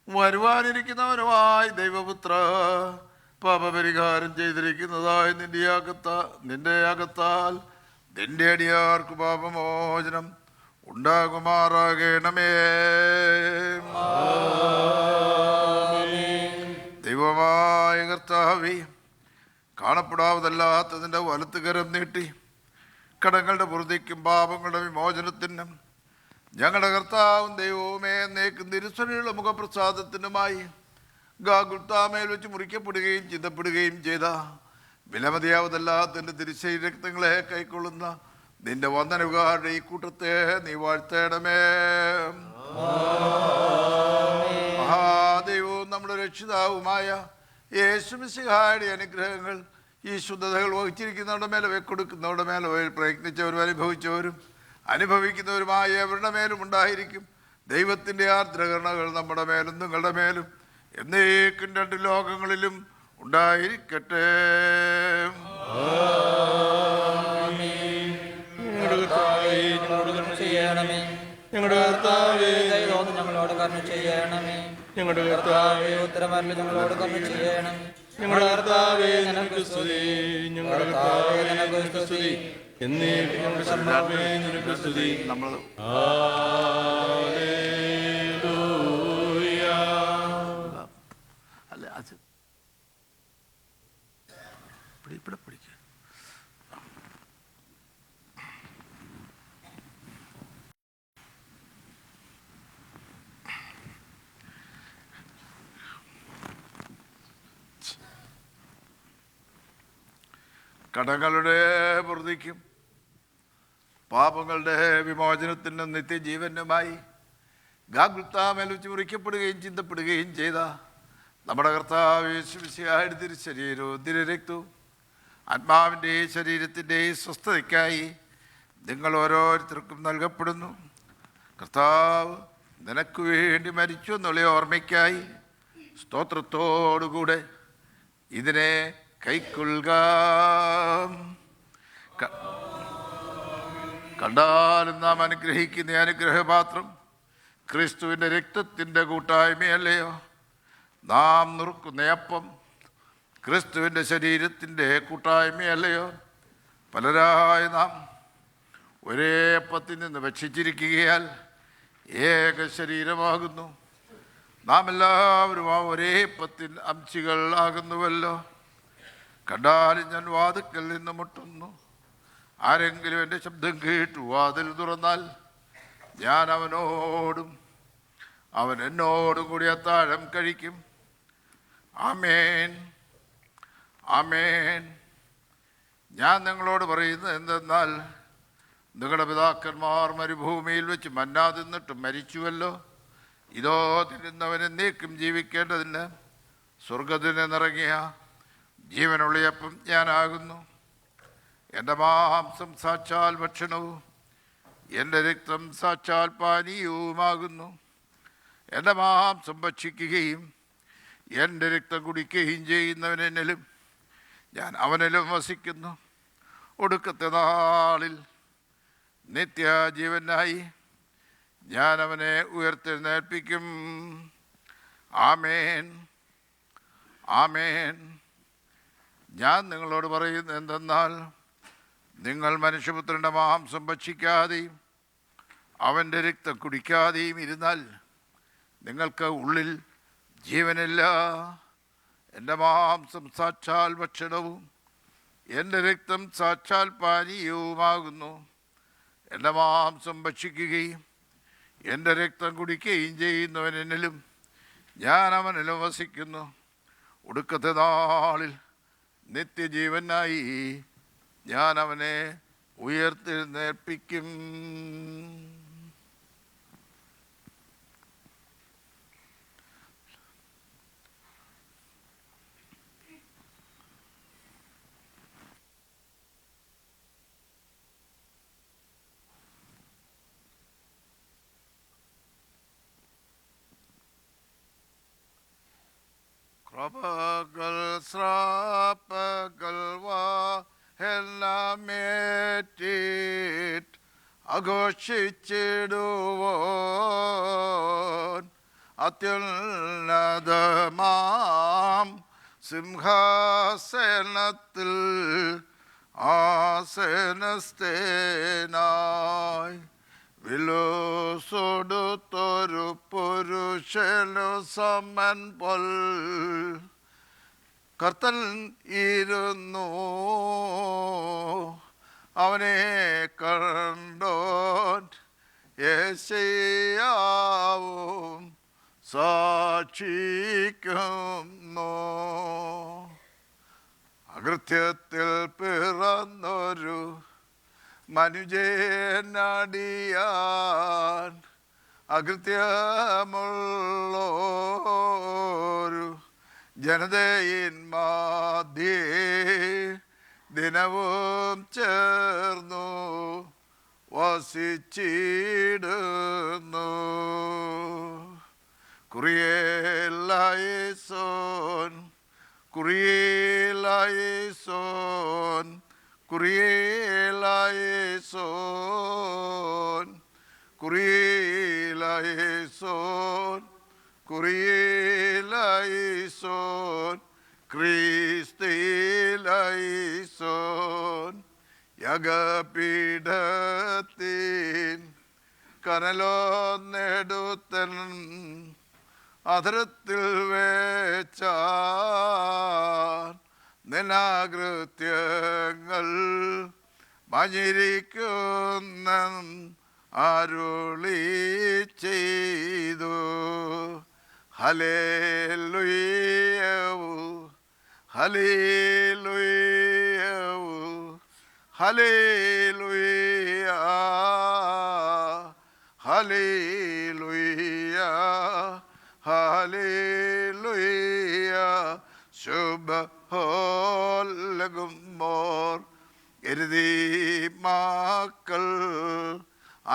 വരുവാനിരിക്കുന്നവനുമായി ദൈവപുത്ര, പാപപരിഹാരം ചെയ്തിരിക്കുന്നതായ നിന്റെ അകത്താൽ നിന്റെ അടിയാർക്ക് പാപമോചനം ഉണ്ടാകുമാറാകണമേ. ദൈവമായ കർത്താവേ, കാണപ്പെടാവതല്ലാത്തതിൻ്റെ വലത്തുകരം നീട്ടി കടങ്ങളുടെ പുറത്തേക്കും പാപങ്ങളുടെ വിമോചനത്തിനും ഞങ്ങളുടെ കർത്താവും ദൈവവുമേ എന്നേക്കും തിരുസഭയുടെ മുഖപ്രസാദത്തിനുമായി ഗാഗുൽത്താമേൽ വെച്ച് മുറിക്കപ്പെടുകയും ചിന്തപ്പെടുകയും ചെയ്ത വിലമതിയാവതല്ലാത്തതിൻ്റെ തിരുശരീരക്തങ്ങളെ കൈക്കൊള്ളുന്ന നിന്റെ വന്ദനകാരുടെ ഈ കൂട്ടത്തെ നീ വാഴ്ത്തേണമേ. മഹാദൈവവും നമ്മുടെ രക്ഷിതാവുമായ യേശുമിശിഹായുടെ അനുഗ്രഹങ്ങൾ ഈ ശുദ്ധതകൾ വഹിച്ചിരിക്കുന്നവരുടെ മേലെ കൊടുക്കുന്നവരുടെ മേലെ പ്രയത്നിച്ചവരും അനുഭവിച്ചവരും അനുഭവിക്കുന്നവരുമായ അവരുടെ മേലും ഉണ്ടായിരിക്കും. ദൈവത്തിൻ്റെ ആർദ്രകരണകൾ നമ്മുടെ മേലും നിങ്ങളുടെ മേലും എന്നേക്കും രണ്ട് ലോകങ്ങളിലും ഉണ്ടായിരിക്കട്ടെ. ഞങ്ങളുടെ കർത്താവേ, ഞങ്ങളോട് കരുണ ചെയ്യണമേ. ഞങ്ങളുടെ കർത്താവേ, ഉത്തരമരുളി ഞങ്ങളോട് കരുണ ചെയ്യണമേ. ഞങ്ങളുടെ കർത്താവേ, നിനക്ക് സ്തുതി. ഞങ്ങളുടെ കർത്താവേ, നിനക്ക് സ്തുതി. എന്നേക്കും ഞങ്ങളുടെ കർത്താവേ, നിനക്ക് സ്തുതി. നമ്മൾ അല്ല അത് ഇവിടെ പിടിക്കുക. കടങ്ങളുടെ പ്രതിക്കും പാപങ്ങളുടെ വിമോചനത്തിനും നിത്യജീവനുമായി ഗാഗുൽത്താമേൽ വെച്ച് മുറിക്കപ്പെടുകയും ചിന്തപ്പെടുകയും ചെയ്ത നമ്മുടെ കർത്താവ് യേശുമിശിഹായുടെ തിരുശരീരവും തിരുരക്തവും ആത്മാവിൻ്റെയും ശരീരത്തിൻ്റെയും സ്വസ്ഥതയ്ക്കായി നിങ്ങൾ ഓരോരുത്തർക്കും നൽകപ്പെടുന്നു. കർത്താവ് നിനക്ക് വേണ്ടി മരിച്ചു എന്നുള്ള ഓർമ്മയ്ക്കായി സ്തോത്രത്തോടുകൂടെ ഇതിനെ കൈക്കൊള്ളുക. കണ്ടാലും നാം അനുഗ്രഹിക്കുന്ന അനുഗ്രഹപാത്രം ക്രിസ്തുവിൻ്റെ രക്തത്തിൻ്റെ കൂട്ടായ്മയല്ലയോ? നാം നുറുക്കുന്ന അപ്പം ക്രിസ്തുവിൻ്റെ ശരീരത്തിൻ്റെ കൂട്ടായ്മയല്ലയോ? പലരായ നാം ഒരേ അപ്പത്തിൽ നിന്ന് ഭക്ഷിച്ചിരിക്കുകയാൽ ഏക ശരീരമാകുന്നു. നാം എല്ലാവരും ആ ഒരേ അപ്പത്തിൽ അംശികൾ ആകുന്നുവല്ലോ. കണ്ടാലും ഞാൻ വാതിക്കൽ നിന്ന് മുട്ടുന്നു. ആരെങ്കിലും എൻ്റെ ശബ്ദം കേട്ടു വാതിൽ തുറന്നാൽ ഞാൻ അവനോടും അവൻ എന്നോടും കൂടി അത്താഴം കഴിക്കും. ആമേൻ, ആമേൻ. ഞാൻ നിങ്ങളോട് പറയുന്നത് എന്തെന്നാൽ നിങ്ങളുടെ പിതാക്കന്മാർ മരുഭൂമിയിൽ വെച്ച് മന്നാ തിന്നിട്ടും മരിച്ചുവല്ലോ. ഇതോ തിന്നുന്നവൻ എന്നേക്കും ജീവിക്കേണ്ടതിന് സ്വർഗത്തിൽ നിന്നിറങ്ങിയ ജീവനുള്ളയപ്പം ഞാനാകുന്നു. എൻ്റെ മാംസം സാക്ഷാൽ ഭക്ഷണവും എൻ്റെ രക്തം സാക്ഷാൽ പാനീയവുമാകുന്നു. എൻ്റെ മാംസം ഭക്ഷിക്കുകയും എൻ്റെ രക്തം കുടിക്കുകയും ചെയ്യുന്നവനെന്നിലും ഞാൻ അവനിലും വസിക്കുന്നു. ഒടുക്കത്തെ നാളിൽ നിത്യജീവനായി ഞാൻ അവനെ ഉയർത്തെഴുന്നേൽപ്പിക്കും. ആമേൻ, ആമേൻ. ഞാൻ നിങ്ങളോട് പറയുന്നത് എന്തെന്നാൽ നിങ്ങൾ മനുഷ്യപുത്രൻ്റെ മാംസം ഭക്ഷിക്കാതെയും അവൻ്റെ രക്തം കുടിക്കാതെയും ഇരുന്നാൽ നിങ്ങൾക്ക് ഉള്ളിൽ ജീവനില്ല. എൻ്റെ മാംസം സാക്ഷാൽ ഭക്ഷണവും എൻ്റെ രക്തം സാക്ഷാൽ പാനീയവുമാകുന്നു. എൻ്റെ മാംസം ഭക്ഷിക്കുകയും എൻ്റെ രക്തം കുടിക്കുകയും ചെയ്യുന്നവൻ എന്നിലും ഞാൻ അവനിലും വസിക്കുന്നു. ഒടുക്കത്തെ നാളിൽ നിത്യജീവനായി ഞാൻ അവനെ ഉയർത്തെഴുന്നേൽപ്പിക്കും. പ്രഭകൾ ശ്രാപ്പകൾ വാഹെല്ലാമേറ്റിട്ട് ആഘോഷിച്ചിടുവോൻ അത്യുന്നതമാം സിംഹാസനത്തിൽ ആസനസ്ഥനായി വിലോസൊടുത്തൊരു പുരുഷനു സമൻ പൊൽ കർത്തൻ ഇരുന്നു അവനെ കണ്ടോൻ യെശയ്യാവും സാക്ഷിക്കുന്നു. അകൃത്യത്തിൽ പിറന്നൊരു മനുജനടിയാൻ അകൃത്യമുള്ളോരു ജനതയിൻ മധ്യേ ദിനവും ചേർന്നു വസിച്ചിടുന്നു. കുറിയേലായിസോൻ കുറിയേലായിസോൻ കുറിയേലായിസോൻ കുറിയേലായിസോൻ കുറിയേലായിസോൻ ക്രിസ്തീലായിസോൻ യഗപീഠത്തിൻ കനലൊന്നെടുത്തൻ അധരത്തിൽ വെച്ചാൻ നിനാകൃത്യങ്ങൾ മഞ്ഞിരിക്കുന്ന അരുളി ചെയ്തു. ഹല്ലേലൂയവു ഹല്ലേലൂയവു ഹല്ലേലൂയ ഹല്ലേലൂയ ഹല്ലേലൂയ ശുഭഹോലകുമോർ എരുതി മക്കൾ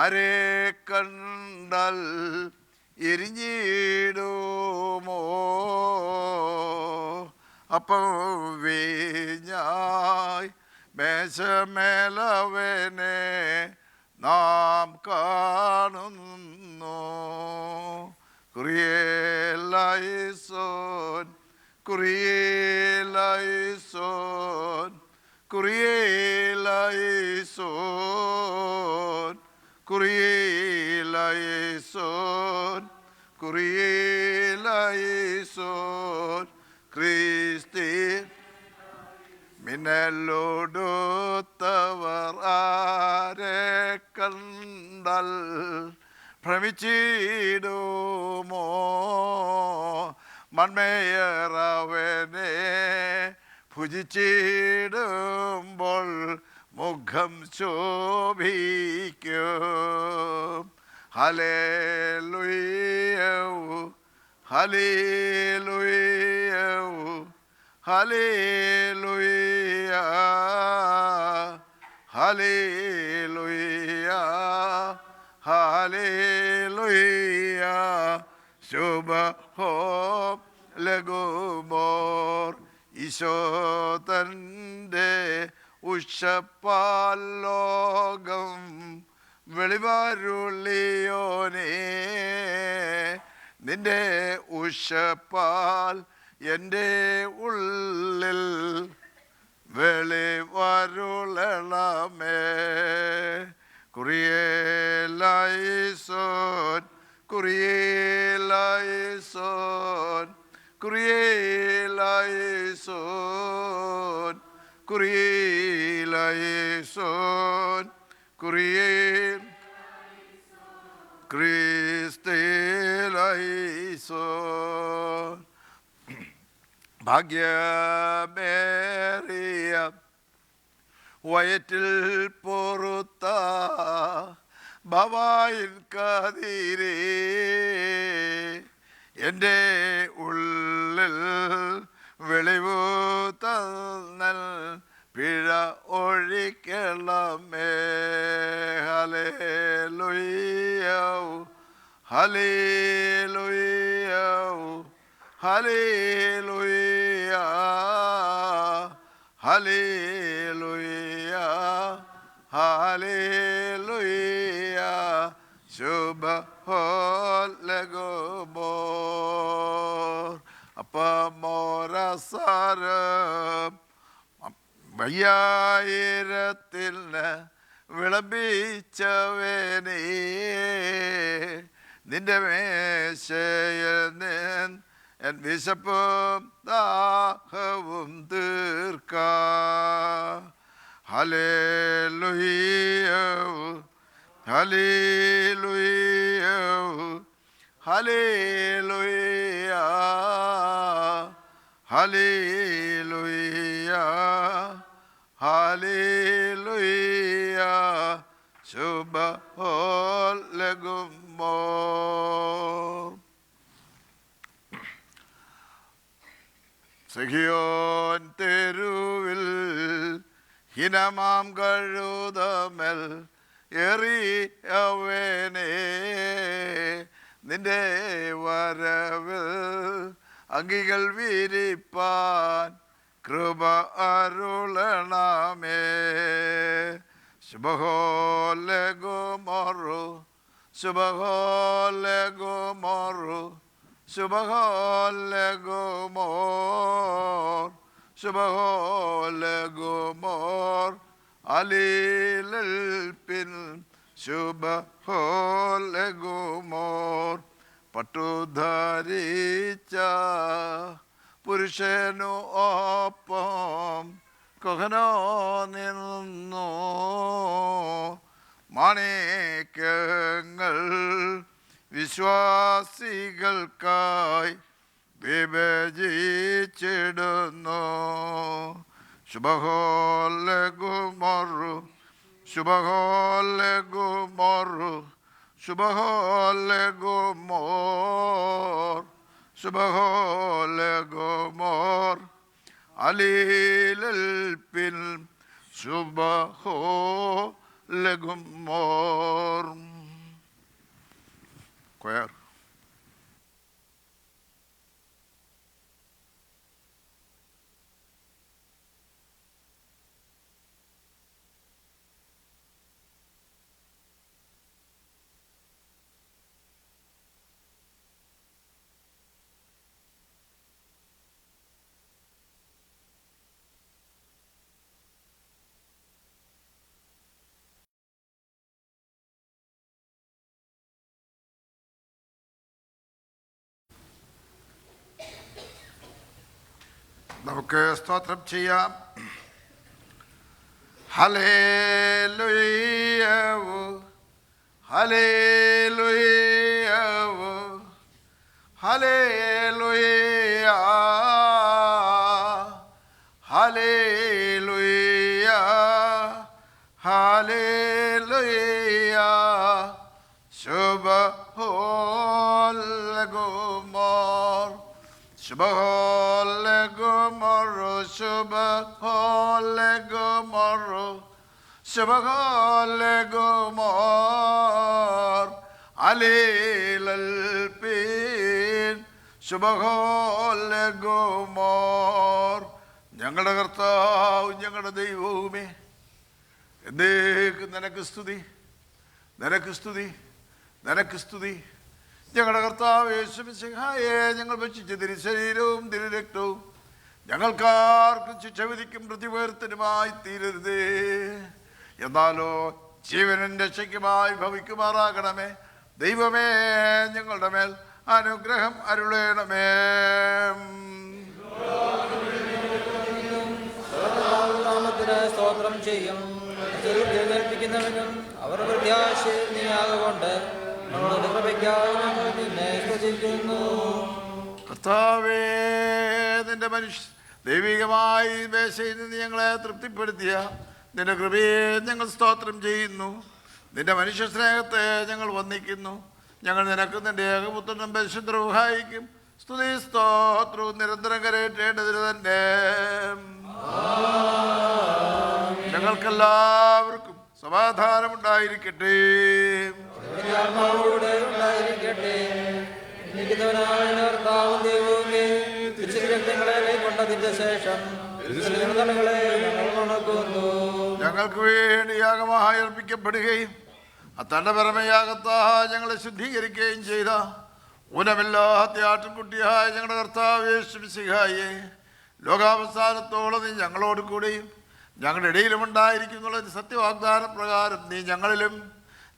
ആരെ കണ്ടാൽ എരിഞ്ഞിടുമോ അപ്പം വീഞ്ഞായി മേശമേലവനെ നാം കാണുന്നു. കുറിയേലായിസോൻ കുറിയേലായിസോൻ കുറിയേലായിസോൻ കുറിയേലായിസോൻ കുറിയേലായിസോൻ ക്രിസ്തി മിന്നലോടുത്തവർ ആരെ കണ്ടാൽ ഭ്രമിച്ചിടുമോ മൺമേയറവനെ ഭുജിച്ചിടുമ്പോൾ മുഖം ശോഭിക്കും. ഹല്ലേലൂയവു ഹല്ലേലൂയവു ഹല്ലേലൂയ ഹല്ലേലൂയ ഹല്ലേലൂയ ശുഭഹോം ലഘുമോർ ഈശോതൻ്റെ ഉഷപ്പാൽ ലോകം വെളിവരുളിയോനേ നിന്റെ ഉഷപ്പാൽ എൻ്റെ ഉള്ളിൽ വെളിവരുളണമേ. കുറിയേലായിസോൻ കുറിയേലായിസോൻ കുറിയേലായിസോൻ കുറിയേലായിസോൻ കുറിയേൽ ക്രിസ്തേലായിസോൻ. ഭാഗ്യമേറിയ വയറ്റിൽ പൊറുത്ത ഭവായിൻ കതിരേ എൻ്റെ ഉള്ളിൽ വെളിവു തന്നൽ പിഴ ഒഴിക്കണമേ. ഹല്ലേലൂയ ഹല്ലേലൂയ ഹല്ലേലൂയ ഹല്ലേലൂയ ഹല്ലേലൂയ ശുഭഹോലഗോബോർ അപ്പമോരസാരം വയ്യായിരത്തിൽ വിളമ്പിച്ചവനേ നിന്റെ മേശയിൽ നിന്ന് എൻ വിശപ്പും ദാഹവും തീർക്ക ഹല്ലേലൂയ ഹല്ലേലൂയ ഹല്ലേലൂയ ഹല്ലേലൂയ ഹല്ലേലൂയ ശുഭഹോലഗുമോർ സഖിയോൻ തെരുവിൽ ഹിനമാം കഴുതമേൽ എറിയവനേ നിന്റെ വരവിൽ അങ്കികൾ വിരിപ്പാൻ കൃപ അരുളണമേ ശുഭഹോലഗുമോറു ശുഭഹോലഗുമോറു ശുഭഹോലഗുമോർ ശുഭഹോലഗുമോർ അലീലൽപിൻ ശുഭഹോലഗുമോർ പട്ടുധരിച്ച പുരുഷനു ഒപ്പം കൊഹനോ നിന്നു മാണിക്യങ്ങൾ വിശ്വാസികൾക്കായി വിഭജിച്ചിടുന്നു ശുഭഹോലഗുമോറു ശുഭഹോലഗുമോറു ശുഭഹോലഗുമോർ ശുഭഹോലഗുമോർ അലീലൽപിൻ ശുഭഹോലഗുമോർ കൊയർ നമുക്ക് സ്തോത്രം ചെയ്യാം. ഹല്ലേലൂയ ഹല്ലേലൂയ ഹല്ലേലൂയ ഹല്ലേലൂയ ഹല്ലേലൂയ ശുഭഹോലഗുമോർ ശുഭഹോലഗുമോറു ശുഭഹോലഗുമോറു ശുഭഹോലഗുമോർ അലീലൽപിൻ ശുഭഹോലഗുമോർ. ഞങ്ങളുടെ കർത്താവ് ഞങ്ങളുടെ ദൈവവുമേ, എന്നേക്കും നിനക്ക് സ്തുതി, നിനക്ക് സ്തുതി, നിനക്ക് സ്തുതി. ഞങ്ങളുടെ കർത്താവ് യേശുമിശിഹായെ ഞങ്ങൾ ഭക്ഷിച്ച തിരുശരീരവും തിരുരക്തവും ഞങ്ങൾക്കാർക്കും ശിക്ഷ വിധിക്കും പ്രതിവേർത്തനുമായി തീരരുതേ. എന്നാലോ ജീവനും രക്ഷയ്ക്കുമായി ഭവിക്കുമാറാകണമേ. ദൈവമേ, ഞങ്ങളുടെ മേൽ അനുഗ്രഹം അരുളേണമേ. സ്തോത്രം ചെയ്യും കേൾപ്പിക്കുന്നവനും അവർ പ്രത്യാശയിൽ നീയാകൊണ്ട് കർത്താവേ, നിന്റെ ദൈവികമായി മേശയിൽ നിന്ന് ഞങ്ങളെ തൃപ്തിപ്പെടുത്തിയ നിന്റെ കൃപയെ ഞങ്ങൾ സ്തോത്രം ചെയ്യുന്നു. നിന്റെ മനുഷ്യ സ്നേഹത്തെ ഞങ്ങൾ വന്ദിക്കുന്നു. ഞങ്ങൾ നിനക്ക് നിന്റെ ഏകപുത്രനും പരിശുദ്ധ റൂഹായിക്കും സ്തുതി സ്തോത്രവും നിരന്തരം കരയേറ്റേണ്ടതിന് തന്നെ. ഞങ്ങൾക്കെല്ലാവർക്കും സമാധാനം ഉണ്ടായിരിക്കട്ടെ. ഇരിക്കുന്നവനായ കർത്താവും ദൈവവുമേ, തിരുശരീരങ്ങളെ കൈക്കൊണ്ടതിന്റെ ശേഷം തിരുശരീരങ്ങളെ ഞങ്ങൾ ഉണക്കുന്നു. ഞങ്ങൾക്ക് വേണ്ടി യാഗമായി അർപ്പിക്കപ്പെടുകയും തന്റെ പരമയാഗത്താൽ ഞങ്ങളെ ശുദ്ധീകരിക്കുകയും ചെയ്ത ഊനമില്ലാത്ത ആട്ടിൻകുട്ടിയായ ഞങ്ങളുടെ കർത്താവ് യേശു മിശിഹായെ, ലോകാവസാനത്തോളം നീ ഞങ്ങളോട് കൂടെയും ഞങ്ങളുടെ ഇടയിലും ഉണ്ടായിരിക്കുന്നുള്ള സത്യവാഗ്ദാന പ്രകാരം നീ ഞങ്ങളിലും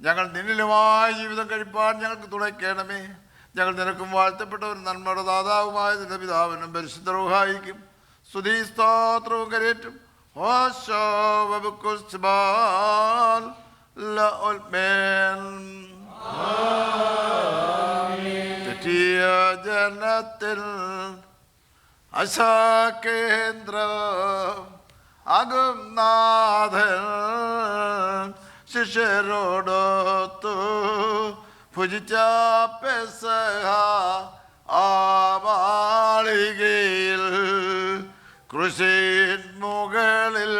ഞങ്ങൾ നിന്നിലുമായ ജീവിതം കഴിപ്പാൻ ഞങ്ങൾക്ക് തുണയ്ക്കണമേ. ഞങ്ങൾ നിനക്കും വാഴ്ത്തപ്പെട്ടവരും നന്മയുടെ ദാതാവുമായ നിന്റെ പിതാവിനും പരിശുദ്ധ റൂഹായിക്കും സ്തുതി സ്തോത്രവും കരേറ്റും. തെറ്റിയ ജനത്തിൽ അശാകേന്ദ്രം ആകും നാഥൻ ശിഷ്യരോടൊത്തു ഭുജിച്ച പെസഹ ആ മാളികയിൽ കൃഷിൻ മുകളിൽ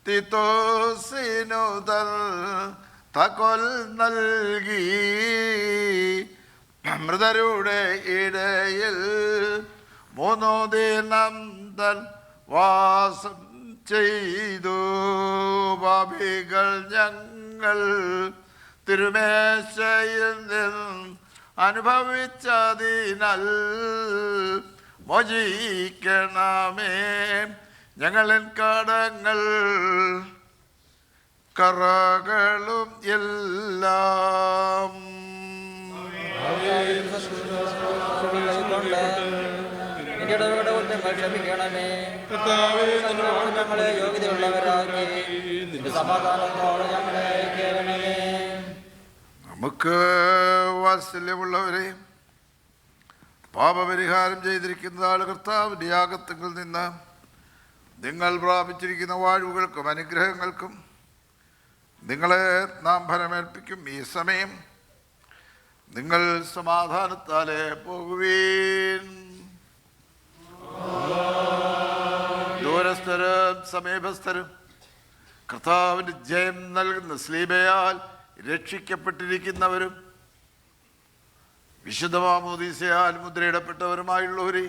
തിത്തോസിനുതൽ തകൊൽ നൽകി മൃതരുടെ ഇടയിൽ 3 ദിനം തൻ വാസം ചെയ്തു. പാപികൾ ഞങ്ങൾ തിരുമേശയിൽ നിന്ന് അനുഭവിച്ചതിനാൽ മോചിക്കണമേ ഞങ്ങളിൻ കടങ്ങൾ കറകളും എല്ലാം. ക്ഷമിക്കണമേ ഞങ്ങളെ യോഗ്യതയുള്ളവരാക്കി സമാധാനത്തോടെ ഞങ്ങളെ കേൾക്കണമേ. നമുക്ക് വാത്സല്യമുള്ളവരെ, പാപപരിഹാരം ചെയ്തിരിക്കുന്ന ആൾ കർത്താവിൻ്റെ യാഗത്തിൽ നിന്ന് നിങ്ങൾ പ്രാപിച്ചിരിക്കുന്ന വാഴ്വുകൾക്കും അനുഗ്രഹങ്ങൾക്കും നിങ്ങളെ നാം ഫലമേൽപ്പിക്കും. ഈ സമയം നിങ്ങൾ സമാധാനത്താലെ പോകുവീൻ. ദൂരസ്ഥരും സമീപസ്ഥരും കർത്താവിൻ്റെ ജയം നൽകുന്ന സ്ലീബയാൽ രക്ഷിക്കപ്പെട്ടിരിക്കുന്നവരും വിശുദ്ധ മാമോദീസയാൽ മുദ്രയിടപ്പെട്ടവരുമായുള്ളവരെ,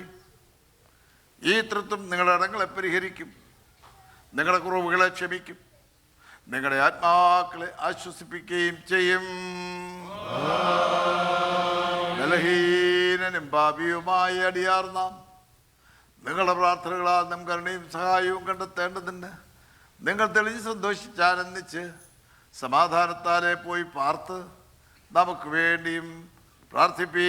ഈ തൃത്വം നിങ്ങളുടെ അടങ്ങളെ പരിഹരിക്കും, നിങ്ങളുടെ കുറവുകളെ ക്ഷമിക്കും, നിങ്ങളുടെ ആത്മാക്കളെ ആശ്വസിപ്പിക്കുകയും ചെയ്യും. ബലഹീനനും പാപിയുമായ അടിയാർ നാം നിങ്ങളുടെ പ്രാർത്ഥനകളാൽ നാം കരുണയും സഹായവും കണ്ടെത്തേണ്ടതുണ്ട്. നിങ്ങൾ തെളിഞ്ഞ് സന്തോഷിച്ച് ആനന്ദിച്ച് സമാധാനത്താലെ പോയി പാർത്ത് നമുക്ക് വേണ്ടിയും പ്രാർത്ഥിപ്പീ.